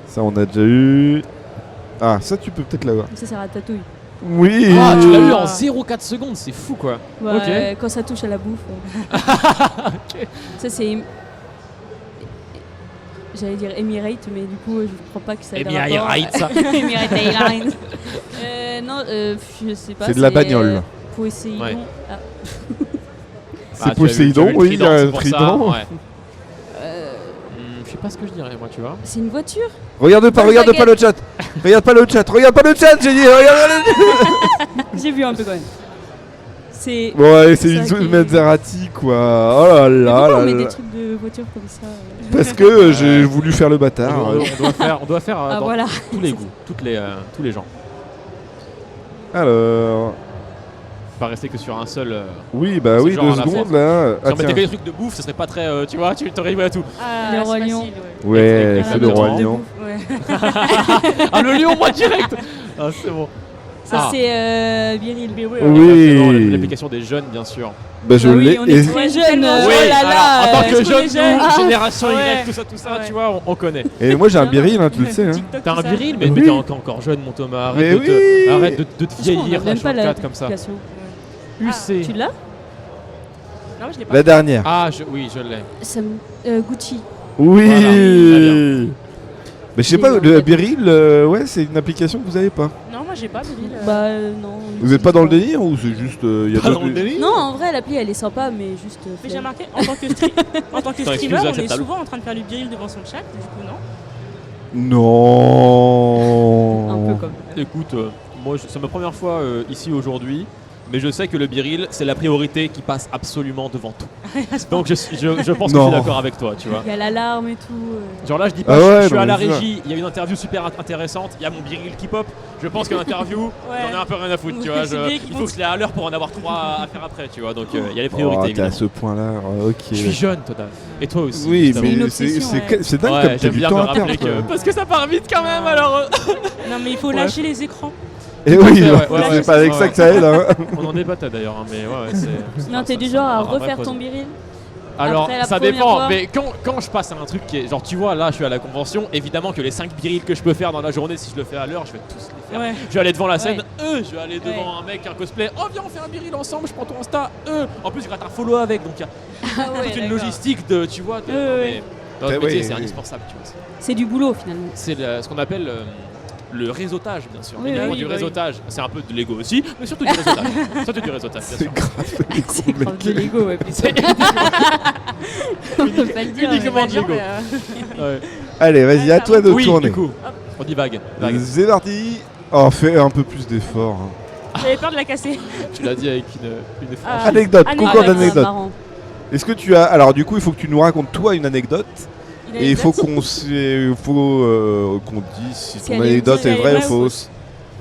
Ça, on a déjà eu. Ah, ça, tu peux peut-être l'avoir. Ça, c'est Ratatouille. Oui. Ah, tu l'as eu en 0,4 secondes, c'est fou quoi. Ouais, Ok. quand ça touche à la bouffe. Ça, c'est. J'allais dire Emirate, mais du coup, je crois pas que ça ait de rapport. Emirate, ça. Emirate Airlines. Non, je sais pas. C'est de la bagnole. Poséidon. Ouais. Ah. C'est Poséidon, oui, il y a un trident. Je sais pas ce que je dirais, moi, tu vois. C'est une voiture? Regarde pas le chat. Regarde pas le chat, j'ai dit. Regarde le chat. J'ai vu un peu quand même. C'est. Ouais, c'est ça une qui- Maserati quoi. Oh là Mais là pourquoi là on met là. des trucs de voiture comme ça? Parce que j'ai voulu faire le bâtard. On doit faire Ah dans voilà. tous les goûts, tous les gens. Alors. Pas rester que sur un seul. Oui, bah C'est oui, genre 2 à la secondes fois. là. Si on mettait que des trucs de bouffe, ce serait pas très. Tu vois, tu t'aurais joué à tout. Ah, Le c'est Roi facile, Lion. ouais. Ouais, c'est le Exactement. Roi Lion. Ouais. Ah, le lion, moi direct. Ah, c'est bon. Ça, Ah. c'est Biril. Mais ouais, Oui. L'application des jeunes, bien sûr. Bah je Ah oui, l'ai. on et- est très jeunes. tellement Oh Oui, là là. alors, en tant que est-ce qu'on jeune, est jeunes nous, génération Ouais. Y, tout ça, Ouais. tu vois, on connaît. Et moi j'ai un biril, tu le sais. Hein. TikTok, T'as tout un ça. viril, Oui. mais t'es encore jeune, mon Thomas. Mais Arrête, oui. arrête de te Parce qu'on a vieillir, même pas H24 comme ça. l'application. UC. Tu l'as? Non, je l'ai pas. La dernière. Ah, oui, je l'ai. Ça me- Gucci. Oui. Voilà, très bien. Mais je sais J'ai pas, eu en le tête. biril, ouais, c'est une application que vous avez pas. Non, moi j'ai pas Biril. Bah non. on Vous êtes pas dans le utilise délire ou c'est juste. Y a Pas pas dans le de- délire. Non, en vrai, l'appli elle est sympa, mais juste. Mais j'ai flemme. remarqué, en tant que, en tant que Attends, streamer, excuse, on est acceptable. souvent en train de faire le Biril devant son chat, du coup, non Non. Un peu comme. Écoute, moi, c'est ma première fois ici aujourd'hui. Mais je sais que le biril, c'est la priorité qui passe absolument devant tout. Donc je pense que je Non. suis d'accord avec toi, tu vois. Il y a l'alarme et tout. Genre là, je dis pas, Ah ouais, je suis non, à la mais ça. régie, il y a une interview super intéressante, il y a mon biril qui pop. Je pense que l'interview, j'en ai un peu rien à foutre, tu vois. C'est bien qu'ils Il faut vont- que je l'ai à l'heure pour en avoir 3 à faire après, tu vois. Donc il y a les Oh, priorités, t'es à évidemment. ce point-là, ok. Je suis jeune, Total. Et toi aussi. Oui, justement. une mais obsession, c'est dingue Ouais, comme t'as j'aime du bien temps me à rappeler perdre. quoi. que... Parce que ça part vite quand même, alors... Non, mais il faut Ouais. lâcher les écrans. Et oui, Ouais, bah, ouais, c'est ouais, pas avec ouais. ça que ça aide. Hein. On en débattait d'ailleurs, hein, mais ouais, c'est... Non, t'es du genre à refaire ton biril? Alors, Après la ça première dépend, fois. mais quand je passe à un truc qui est... Genre, tu vois, là, je suis à la convention, évidemment que les 5 birils que je peux faire dans la journée, si je le fais à l'heure, je vais tous les faire. Ouais. Je vais aller devant la scène, Ouais. je vais aller devant un mec, un cosplay, oh viens on fait un biril ensemble, je prends ton Insta, En plus, je gratte un follow avec, donc il y a Ah ouais, toute une d'accord. logistique de, tu vois, de... Ouais, non, ouais. mais dans notre Oui, métier, c'est oui. indispensable, tu vois. C'est du boulot finalement. C'est ce qu'on appelle le réseautage, bien sûr. Oui, Évidemment, oui, du oui. réseautage. C'est un peu de l'ego aussi, mais surtout du réseautage. Surtout du réseautage, bien C'est sûr. grave. C'est grave de l'ego, ouais. On peut pas le dire. Uniquement mais- de l'ego. Mais, Ouais. Allez, vas-y, à toi de Oui, tourner. du coup, on dit vague. C'est parti. Oh, fais un peu plus d'efforts. hein. J'avais peur de la casser. Tu l'as dit avec une Ah. Anecdote, Ah, concours ouais, d'anecdotes. marrant. Est-ce que tu as. Alors, du coup, il faut que tu nous racontes toi une anecdote. Il a Et il faut une qu'on dise si Si ton elle est anecdote est vraie, vraie ou vraie ou fausse.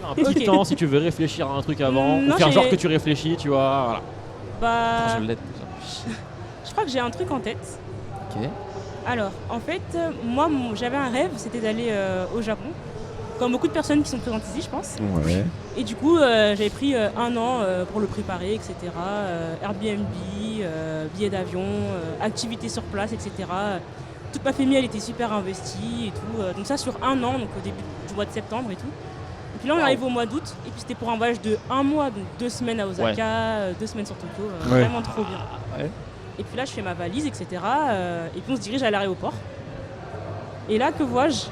Non, un petit Ok. temps si tu veux réfléchir à un truc avant, ou Non, faire j'ai- genre que tu réfléchis, tu vois. Voilà. Bah, Je l'aide déjà. je crois que j'ai un truc en tête. Ok. Alors, en fait, moi, j'avais un rêve, c'était d'aller au Japon. Comme beaucoup de personnes qui sont présentes ici, je pense. Ouais. Et du coup, j'avais pris 1 an pour le préparer, etc. Airbnb, billets d'avion, activités sur place, etc. Toute ma famille, elle était super investie et tout. Donc ça sur 1 an, donc au début du mois de septembre et tout. Et puis là, on arrive au mois d'août. Et puis c'était pour un voyage de 1 mois, donc 2 semaines à Osaka, 2 semaines sur Tokyo. Ouais. Vraiment trop bien. Ouais. Et puis là, je fais ma valise, etc. Et puis on se dirige à l'aéroport. Et là, que vois-je?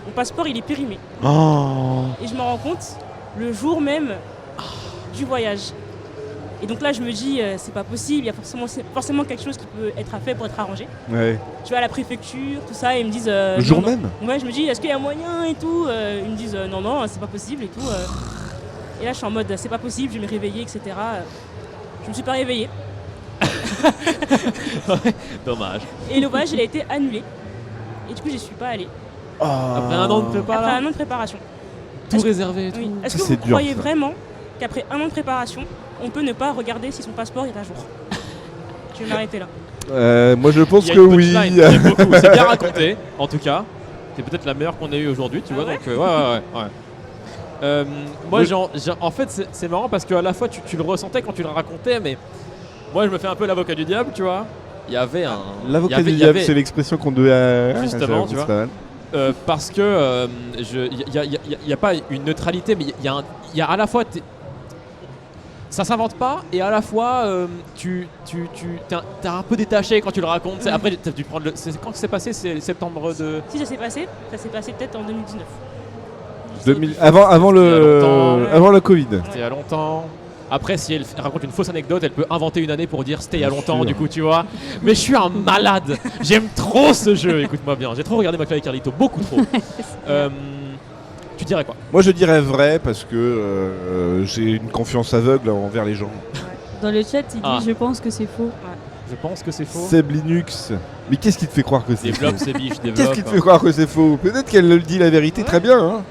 Mon passeport, il est périmé. Oh. Et je me rends compte le jour même du voyage. Et donc là, je me dis, c'est pas possible, il y a forcément quelque chose qui peut être fait pour être arrangé. Ouais. Je vais à la préfecture, tout ça, et ils me disent. Le jour même. Ouais, je me dis, est-ce qu'il y a moyen et tout. Ils me disent, non, c'est pas possible et tout. Et là, je suis en mode, c'est pas possible, je vais me réveiller, etc. Je me suis pas réveillée. Dommage. Et le voyage, il a été annulé. Et du coup, j'y suis pas allée. Après 1 an de prépa, Après là, 1 an de préparation. tout Est-ce- réservé et tout. Oui. Est-ce Ça, que c'est vous dur, croyez ça. vraiment qu'après 1 an de préparation, on peut ne pas regarder si son passeport est à jour? Je vais m'arrêter là. Moi je pense Il y a que une oui. punchline, j'aime beaucoup. C'est bien raconté, en tout cas. C'est peut-être la meilleure qu'on ait eue aujourd'hui, tu Ah vois. ouais Donc, ouais. Moi, en fait, c'est marrant parce qu'à la fois, tu le ressentais quand tu le racontais, mais moi, je me fais un peu l'avocat du diable, tu vois. Il y avait un. L'avocat il du y diable, avait- c'est l'expression qu'on doit. Justement, tu c'est vois. pas mal. Parce que il y a pas une neutralité, mais il y a à la fois ça s'invente pas et à la fois t'es un peu détaché quand tu le racontes. Après t'as dû prendre c'est quand que c'est passé, c'est septembre de Si ça s'est passé peut-être en 2019. 2000 avant Il y a longtemps, le ouais. avant la Covid. c'était il y a longtemps. Après, si elle raconte une fausse anecdote, elle peut inventer une année pour dire c'était il y a Bien longtemps, sûr. du coup, tu vois. Mais je suis un malade. J'aime trop ce jeu, écoute-moi bien. J'ai trop regardé McFly et Carlito, beaucoup trop. Tu dirais quoi? Moi je dirais vrai parce que j'ai une confiance aveugle envers les gens. Dans le chat, il dit Ah. je pense que c'est faux. Je pense que c'est faux. Seb Linux. Mais qu'est-ce qui te fait croire que c'est faux? Développe ces biches, développe. Qu'est-ce qui te fait croire que c'est faux? Peut-être qu'elle le dit la vérité très bien. Hein.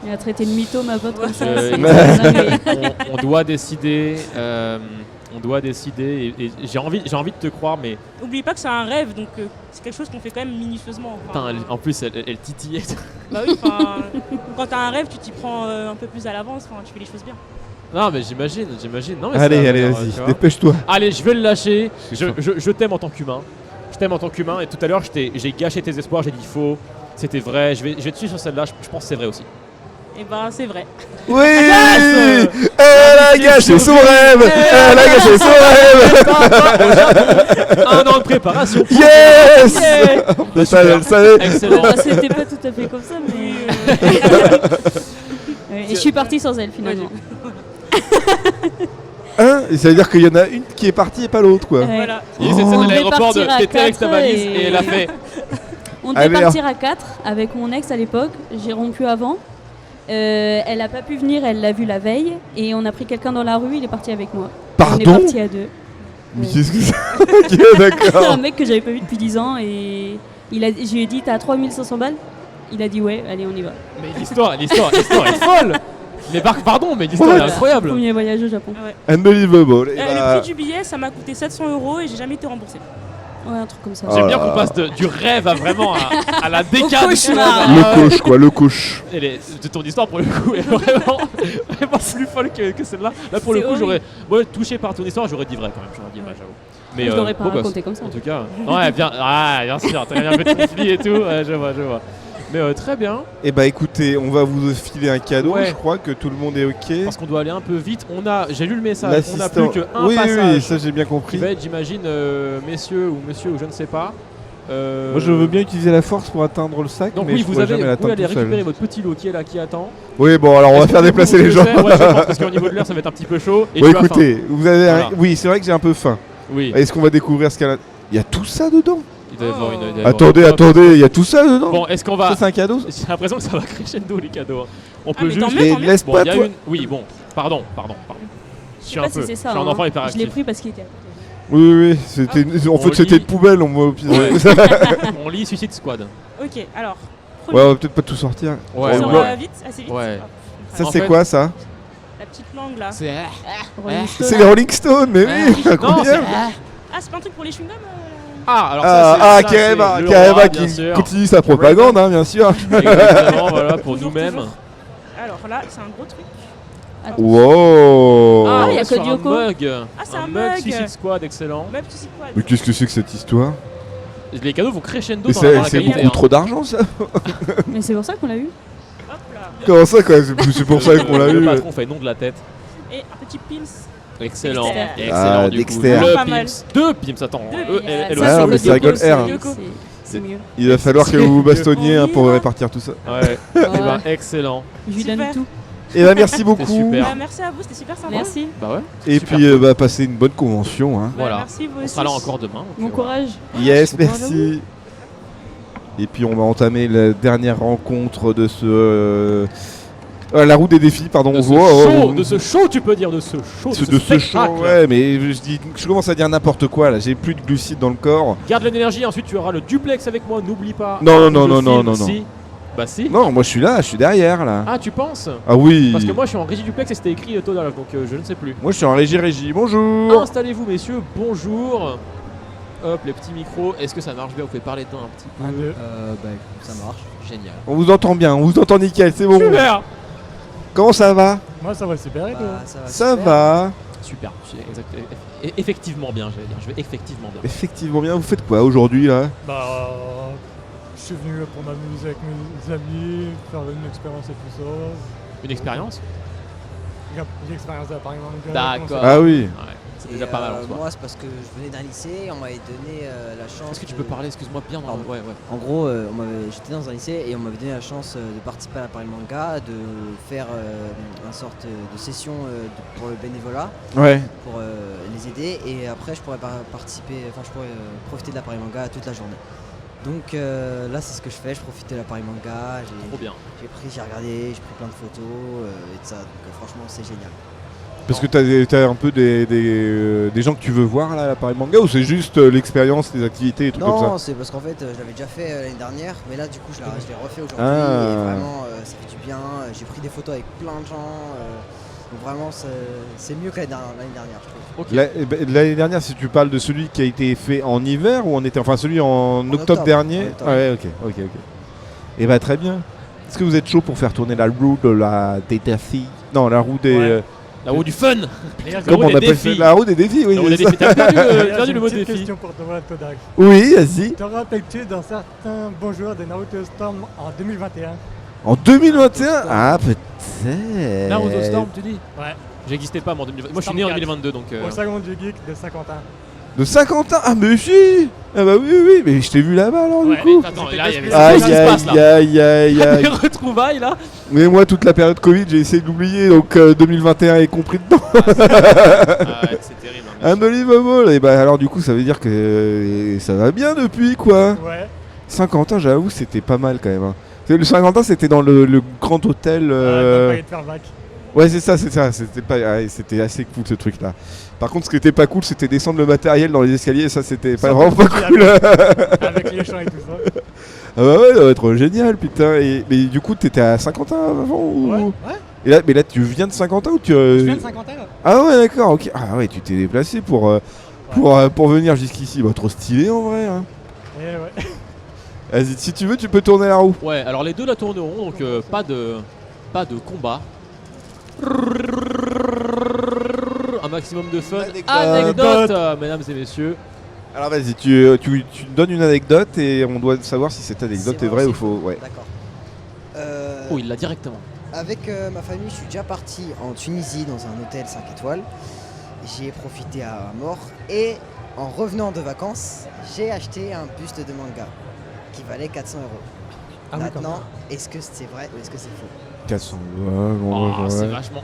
Il a traité de mytho ma pote comme ça. Euh, c'est- écoute, on doit décider. On doit décider. Et j'ai envie de te croire, mais N'oublie pas que c'est un rêve, donc c'est quelque chose qu'on fait quand même minutieusement. Enfin, putain, en plus, elle titillait. bah oui, enfin, quand t'as un rêve, tu t'y prends un peu plus à l'avance, enfin, tu fais les choses bien. Non, mais j'imagine. Non, mais Allez, ça, allez, genre, vas-y, tu vois. dépêche-toi. Allez, je vais le lâcher. C'est Je t'aime en tant qu'humain. Je t'aime en tant qu'humain. Et tout à l'heure, j'ai gâché tes espoirs. J'ai dit faux. C'était vrai. Je vais te suivre sur celle-là. Je pense que c'est vrai aussi. Et ben, c'est vrai. Oui, Yes. elle a gâché son rêve. Elle a gâché son rêve. 1 an de préparation. Yes. Super. Ça, elle savait. Excellent. Bah, c'était pas tout à fait comme ça, mais. Ouais, et je suis partie sans elle finalement. Hein, et ça veut dire qu'il y en a une qui est partie et pas l'autre quoi. Ouais. Voilà. Il y a eu cette scène à On devait l'aéroport de partir à t'étais avec ta 4 valise et- et elle a fait. On devait Allez, partir à 4 avec mon ex à l'époque. J'ai rompu avant. Elle a pas pu venir, elle l'a vu la veille. Et on a pris quelqu'un dans la rue, il est parti avec moi. On est Pardon. parti à 2. Mais Ouais. qu'est-ce que c'est? Ok, C'est un d'accord. mec que j'avais pas vu depuis 10 ans et je lui ai dit t'as 3500 balles? Il a dit ouais, allez on y va. Mais l'histoire est folle. Mais pardon, mais l'histoire est incroyable. Premier voyage au Japon. Unbelievable. Et Le bah, prix du billet, ça m'a coûté 700 € et j'ai jamais été remboursé. Ouais, un truc comme ça. Oh. J'aime bien qu'on passe du rêve à vraiment à la décade. cauchemar. le coach quoi, le coach. Ton histoire pour le coup est vraiment plus folle que celle-là. Là pour le C'est coup horrible. j'aurais touché par ton histoire, j'aurais dit vrai quand même, j'aurais dit vrai, j'avoue. Mais Je l'aurais pas beau gosse, raconté comme ça. En tout cas, ouais bien sûr, t'as un peu de conflit et tout, ouais, je vois. Mais très bien, Et bah écoutez, on va vous filer un cadeau. Ouais. Je crois que tout le monde est ok. parce qu'on doit aller un peu vite. J'ai lu le message, on n'a plus L'assistant. qu'un Oui, passage oui, ça j'ai bien qui compris. va être, j'imagine, messieurs ou monsieur ou je ne sais pas. Moi je veux bien utiliser la force pour atteindre le sac, Donc mais oui, je vous pourrais jamais pouvez l'atteindre aller tout seul. récupérer votre petit lot qui est là, qui attend. Oui, bon, alors on va Est-ce que faire vous déplacer les voulez gens. faire Ouais, je pense, parce qu'au niveau de l'air, ça va être un petit peu chaud. Et Bon, tu as faim. écoutez, vous avez Voilà. oui, c'est vrai que j'ai un peu faim. Oui. Est-ce qu'on va découvrir ce qu'elle a? Il y a tout ça dedans. Il doit y avoir il doit y avoir Attendez, une- attendez, il y a tout ça dedans. Bon, est-ce qu'on va. Ça c'est un cadeau. ça J'ai l'impression que ça va crescendo les cadeaux. hein. On Ah, peut mais juste. tant mieux, Mais tant mieux. laisse Bon, pas il y a toi. une. Oui, bon. Pardon. Je sais pas si c'est ça. Je suis un hein. enfant Je l'ai hyperactif. pris parce qu'il était à côté. Oui, c'était en On fait c'était lit. une poubelle, on voit au pire. Ouais. Ouais, On lit Suicide Squad. Ok, alors. on va peut-être pas tout sortir. Ouais, Ça On va va- vite, assez vite. Ouais. Frank. Ça, En c'est fait- quoi ça? La petite langue là. C'est. Rolling Stone. C'est les Rolling Stones, mais oui, Non, incroyable. Ah, c'est pas un truc pour les chewing-gums Ah, alors Ah, ça, c'est Kerema, le Kerema roi, qui bien sûr. continue sa propagande, hein, bien sûr. Exactement, voilà, pour Toujours, nous-mêmes. toujours. Alors là, c'est un gros truc. Wow. Ah, il y a sur que un Yoko. mug. Ah, c'est un mug. Suicide Squad, excellent. Même tu sais quoi. Mais qu'est-ce que c'est que cette histoire? Les cadeaux vont crescendo Mais dans la c'est qualité. beaucoup trop d'argent, ça. Mais c'est pour ça qu'on l'a eu. Hop là. Comment ça, quoi? C'est pour ça qu'on l'a Le eu. patron fait nom de la tête. Et un petit pils. Excellent. Dexter. Excellent Ah, du Dexter. coup. Pas Le mal. Pims. Deux Pims, attends. Deux Pims. Elle Ah, aussi. mais ça rigole R, hein. C'est mieux. Il va falloir que vous vous bastonniez hein, pour répartir tout ça. Ouais. Eh ben, excellent. Je lui donne Super. tout. Et bah merci beaucoup. super. Bah, merci à vous, c'était super sympa. Merci. Bah ouais. Et Super puis cool. bah, passez une bonne convention. Hein. Bah, Voilà. Merci vous On aussi. sera là encore demain. donc, Bon voilà. courage. Yes, Bravo. merci. Et puis on va entamer la dernière rencontre de ce la roue des défis, pardon. De ce Oh, show, de ce show, tu peux dire, de ce show, de ce show, spectacle. ouais, mais je commence à dire n'importe quoi là. J'ai plus de glucides dans le corps. Garde l'énergie, ensuite tu auras le duplex avec moi, n'oublie pas. Non, Ah, non, je non, non, filme, non, non. si. Bah si. Non, moi je suis là, je suis derrière là. Ah, tu penses? Ah oui. Parce que moi je suis en régie duplex et c'était écrit Tonal, donc je ne sais plus. Moi je suis en régie. Bonjour. Installez-vous messieurs, bonjour. Hop, les petits micros, est-ce que ça marche bien? Vous pouvez parler dedans un petit peu. Bah ça marche. Génial. On vous entend bien, on vous entend nickel, c'est bon. Super. Comment ça va? Moi ça va super et toi? Bah, Ça super. va. Super, effectivement bien, j'allais dire. Je vais effectivement bien. Effectivement bien. Vous faites quoi aujourd'hui là? Bah je suis venu pour m'amuser avec mes amis, faire une expérience et tout ça. Une expérience? Une expérience de Paris Manga. D'accord. Ah oui. Ouais, c'est déjà pas mal en soi. Moi c'est parce que je venais d'un lycée, on m'avait donné la chance. Est-ce que tu peux parler, excuse-moi, bien dans Pardon. Ouais. En gros, j'étais dans un lycée et on m'avait donné la chance de participer à la Paris Manga, de faire une sorte de session pour le bénévolat, Ouais. pour les aider, et après je pourrais participer, enfin je pourrais profiter de la Paris Manga toute la journée. Donc là c'est ce que je fais, je profite de la Paris Manga, Trop bien. j'ai regardé, j'ai pris plein de photos et tout ça, donc franchement c'est génial. Parce que t'as un peu des gens que tu veux voir là à la Paris Manga ou c'est juste l'expérience, les activités et tout comme ça? Non, c'est parce qu'en fait je l'avais déjà fait l'année dernière, mais là du coup je l'ai refait aujourd'hui Ah. et vraiment ça fait du bien, j'ai pris des photos avec plein de gens, donc vraiment c'est mieux que l'année dernière je trouve. Ok. L'année dernière, si tu parles de celui qui a été fait en hiver ou enfin celui en octobre octobre, dernier. en octobre. Ouais, ok. Et bah très bien. Est-ce que vous êtes chaud pour faire tourner la roue de la des défis? Non, la roue des. Ouais. La roue du fun. Comment on des appelle ça? défis. La roue des défis, oui. La roue des c'est ça. défis. T'as perdu J'ai le une mot petite défi. question pour toi, Todak. Oui, vas-y. Te rappelles-tu d'un certain bon joueur de Naruto Storm en 2021? En 2021. Ah peut-être. Naruto Storm, tu dis? Ouais. J'existais pas moi en 2022. Moi je suis né en 2022 donc. Au salon du geek de Saint-Quentin. De Saint-Quentin. Ah mais si. Ah bah oui, mais je t'ai vu là-bas alors Ouais, du coup. mais attends, là il y avait Aïe ce qui se passe aïe là. aïe aïe. Les retrouvailles là. Mais moi, toute la période Covid, j'ai essayé d'oublier, donc 2021 est compris dedans. Ah ouais, c'est terrible. Hein, Unbelievable. Et bah alors du coup, ça veut dire que ça va bien depuis quoi. Ouais. Saint-Quentin, j'avoue, c'était pas mal quand même. Hein. Le Saint-Quentin, c'était dans le grand hôtel. Pas de faire bac. Ouais, c'est ça. C'était pas, c'était assez cool ce truc-là. Par contre, ce qui était pas cool, c'était descendre le matériel dans les escaliers. Ça, c'était pas vraiment pas cool. Avec les champs et tout ça. Ah bah ouais, ça va être génial, putain. Mais du coup, t'étais à Saint-Quentin avant ou... Ouais. Mais là, tu viens de Saint-Quentin ou tu... Je viens de Saint-Quentin là. Ah ouais, d'accord, ok. Ah ouais, tu t'es déplacé pour venir jusqu'ici. Bah, trop stylé en vrai. Hein. Et ouais. Vas-y, si tu veux, tu peux tourner la roue. Ouais, alors les deux la tourneront, donc pas de combat. Un maximum de fun. Anecdote, mesdames et messieurs. Alors vas-y, tu donnes une anecdote et on doit savoir si cette anecdote est vraie ou faux. Ouais. D'accord. Oh, il l'a directement. Avec ma famille, je suis déjà parti en Tunisie dans un hôtel 5 étoiles. J'y ai profité à mort et en revenant de vacances, j'ai acheté un buste de manga qui valait 400 €. Ah oui, Maintenant, est-ce que c'est vrai ou est-ce que c'est faux? 400. Oh, ouais. c'est vachement.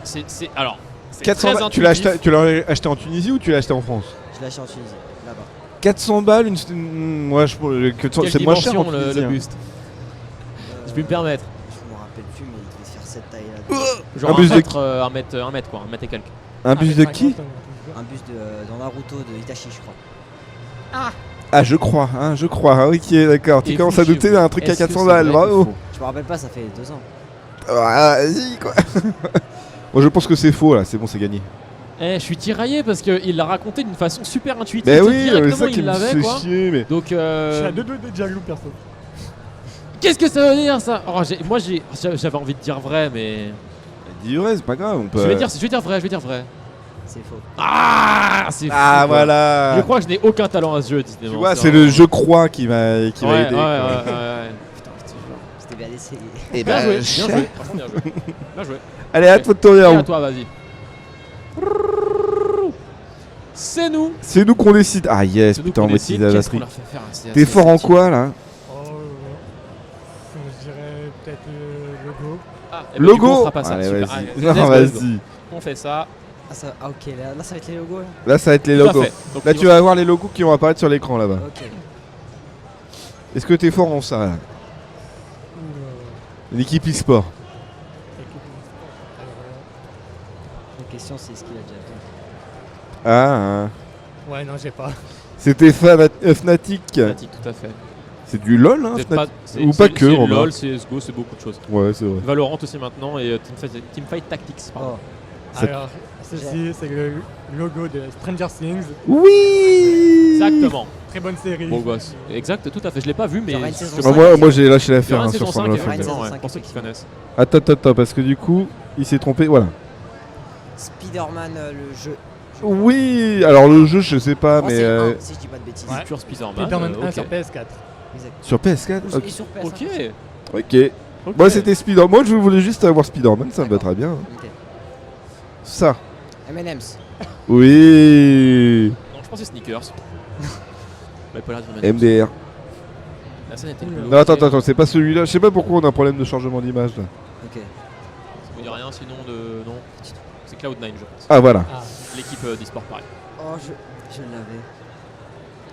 Alors. c'est 400 très balles, tu l'as intuitif. acheté en Tunisie ou tu l'as acheté en France? Je l'ai acheté en Tunisie, là-bas. 400 balles, ouais, Quelle c'est moins cher en dimension, Tunisie. le hein. buste? Je peux me permettre. Je me rappelle plus, mais il devait faire cette taille-là. Genre Un buste de un mètre quoi, un mètre et quelques. Un buste de qui? Un buste dans Naruto de Itachi, je crois. Ah, je crois. Ok, d'accord. Tu Et commences vous, à douter chez vous, d'un truc à est-ce que 400 c'est balles, vrai ou bravo. faux? Je me rappelle pas, ça fait 2 ans. Vas-y quoi. Moi je pense que c'est faux là, c'est bon, c'est gagné. Je suis tiraillé parce qu'il l'a raconté d'une façon super intuitive. Mais Tu sais, oui, c'est directement ça qui il me l'avait fait quoi. chier. Mais... Donc, Je suis à 2 de Diallo perso. qu'est-ce que ça veut dire ça? Moi j'avais envie de dire vrai, mais. Dis vrai, c'est pas grave. On peut... Je vais dire vrai. C'est faux. Ah, c'est fou, Ah quoi. voilà. Je crois que je n'ai aucun talent à ce jeu, Tu vois, c'est le je crois qui m'a aidé. Ouais, ouais, quoi. ouais. Putain, c'était bien essayé. Et Bien ben, joué, bien joué. Franchement, bien joué. Bien joué. Allez, à toi de tourner Et en à haut. toi, vas-y. C'est nous. C'est nous qu'on décide. Ah yes, C'est nous putain, qu'on on maîtrise décide. la Qu'est-ce qu'on batterie. leur fait faire? C'est T'es assez fort en facile. quoi là? Oh, je dirais peut-être le logo. Ah, eh ben, du coup, on Logo. fera pas ça. Allez, Super. vas-y. Allez, Non, let's go. vas-y. On fait ça. Ah, ok, là ça va être les logos là. Là, ça va être les Tout à logos. fait. Donc, Là, ils tu vont- vas avoir les logos qui vont apparaître sur l'écran là-bas. Ok. Est-ce que t'es fort en ça là? L'équipe e-sport. La question c'est est-ce qu'il a déjà fait. Ah, Ouais, non, j'ai pas. c'était Fnatic. Fnatic, tout à fait. C'est du LOL, hein, Peut-être Fnatic. c'est- Ou pas c'est- que, c'est Romain. LOL, CSGO, c'est beaucoup de choses. Ouais, c'est vrai. Valorant aussi maintenant et Teamfight Tactics. Pardon. Oh. Ça- Alors, ceci, c'est le logo de Stranger Things. Oui. Exactement. Très bonne série. Beau gosse. Exact, tout à fait. Je l'ai pas vu, mais. Il y aura une saison Ah, 5. moi j'ai lâché Il y l'affaire aura une hein, sur saison son 5, offre. effectivement, saison ouais, 5, pour ceux qui connaissent. Attends, parce que du coup, il s'est trompé. Voilà. Spider-Man, le jeu. Oui, alors le jeu, je sais pas, Oh, mais c'est un, si je dis pas de bêtises. Ouais. Future Spider-Man. Spider-Man 1 ok. sur PS4. Exact. sur PS4. Et sur PS5. Ok. Ok. Ok. Moi, c'était Spider-Man. Moi, je voulais juste avoir Spider-Man, ça me va très bien. Ok. Ça. M&M's. Oui. Non, je pense que c'est Sneakers. Mais pas l'air de M&M's. MDR. La scène était Non, attends, c'est pas celui-là. Je sais pas pourquoi on a un problème de chargement d'image là. Ok. Ça vous dit rien sinon de. Non. C'est Cloud9, je pense. Ah, voilà. Ah, L'équipe d'e-sport, pareil. Oh, je l'avais.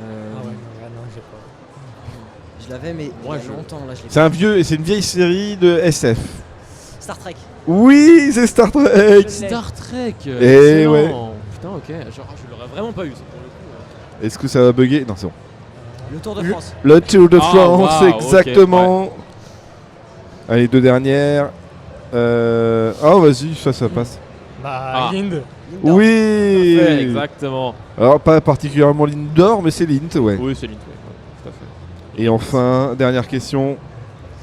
ah ouais, non, j'ai pas. Je l'avais, mais Moi, il y a je- longtemps là, je l'ai C'est un vieux, c'est une vieille série de SF. fait. Star Trek. Oui, c'est Star Trek. Star Trek. Eh excellent. ouais. Putain, ok. Genre, je l'aurais vraiment pas eu, ça, pour le coup. Est-ce que ça va bugger? Non, c'est bon. Le Tour de France. Le Tour de Ah, France, waouh, ok, exactement. Allez, deux dernières. Oh, vas-y, ça passe. Bah, Ah. Lind. Lindor. Oui. Parfait, exactement. Alors, pas particulièrement Lindor, mais c'est Lint, ouais. Oui, c'est Link, ouais, tout à fait. Et enfin, dernière question.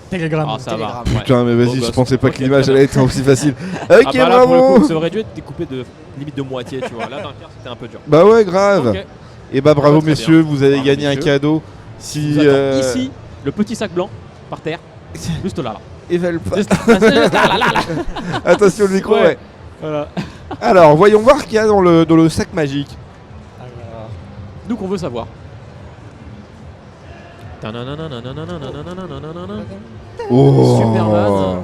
Telegram. Ah, ça va. Telegram. ouais. Putain, mais Beau vas-y, je gosse. pensais pas Ok, que l'image très allait bien. être aussi facile. Ok, Ah bah là, pour le bravo. coup, ça aurait dû être découpé de limite de moitié, tu vois. Là, d'un quart, c'était un peu dur. Bah ouais, grave. Ok. Et bah bravo, Très messieurs, bien. vous avez Bravo, gagné un messieurs. cadeau. Je Si. vous attends ici, le petit sac blanc, par terre. Juste là, là. Ils veulent pas. Juste là, là, là, là. Attention le micro, Ouais. ouais. Voilà. Alors, voyons voir ce qu'il y a dans le sac magique. Alors, Nous qu'on veut savoir. Oh. Superman.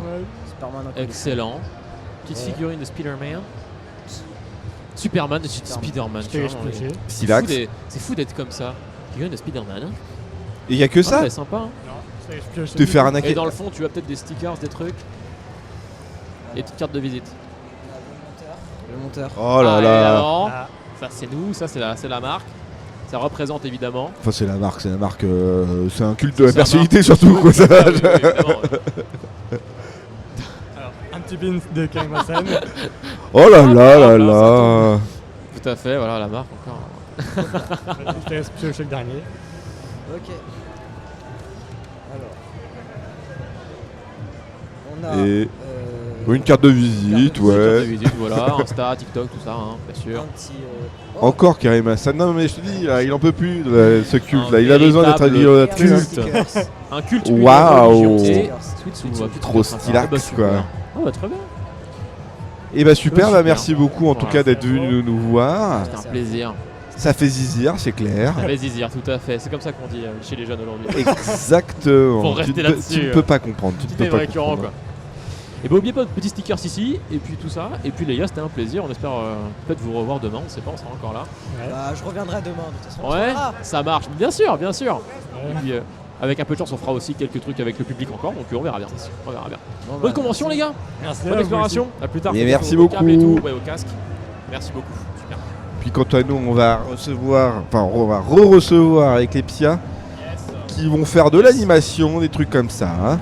Superman en Excellent. Petite Ouais. figurine de Spider-Man. Superman, Spider-Man. je tu t'ai vois, expliqué. Silax. C'est fou d'être comme ça. Figurine de Spider-Man. Hein. Et y a que ça Ouais, sympa. Hein. Non, je t'ai expliqué. Te faire Et arnaquer. dans le fond, tu as peut-être des stickers, des trucs. Et des petites cartes de visite. Le monteur. Oh là Ah, là. évidemment. Ah, Ça, c'est nous, ça, c'est la marque. Ça représente évidemment. Enfin, c'est la marque, c'est un culte de la C'est personnalité marque. surtout. Quoi, ça. Ah, oui, oui, évidemment, ouais. alors, un petit pin de Kaimasan. Oh là là là Ah, là. Tout à fait, voilà la marque encore. Je t'ai expliqué le dernier. Ok. Alors. On a. Et une carte de visite, Carte de ouais. visite, voilà, Insta, TikTok, tout ça, hein, bien sûr. Un petit. Oh, Encore Karim Hassan. Non, mais je te dis, là, il en peut plus, là, ce culte Un là. Il a besoin d'être véritable habillé et un culte. stickers. Un culte Waouh. religion. Et Stickers. Switch, on va plus Trop sympa. stylax, Ah bah, super. quoi. Ah bah très bien. Et bah super, Ouais, bah super. merci beaucoup en tout Voilà. cas d'être venu nous voir. C'était un plaisir. Ça fait zizir, c'est clair. Ça fait zizir, tout à fait. C'est comme ça qu'on dit chez les jeunes aujourd'hui. Exactement. Faut Tu rester ne peux- là-dessus. Tu ne peux pas comprendre. Tu ne peux C'était pas récurrent comprendre. quoi. Et bah oubliez pas de petits stickers ici, et puis tout ça. Et puis les gars, c'était un plaisir. On espère peut-être vous revoir demain, on sait pas, on sera encore là. Bah, je reviendrai demain. De toute façon, on se Ouais, verra. ça marche, bien sûr, bien sûr. Et puis, avec un peu de chance, on fera aussi quelques trucs avec le public encore, donc on verra bien. On verra bien. Bon, bah, Bonne convention les gars, Merci. bonne exploration. À plus tard. Et faites merci attention au câble et beaucoup. tout, ouais, au casque. Merci beaucoup. Super. Puis quant à nous, on va recevoir, enfin on va re-recevoir avec les Psia qui vont faire de l'animation, des trucs comme ça. Hein.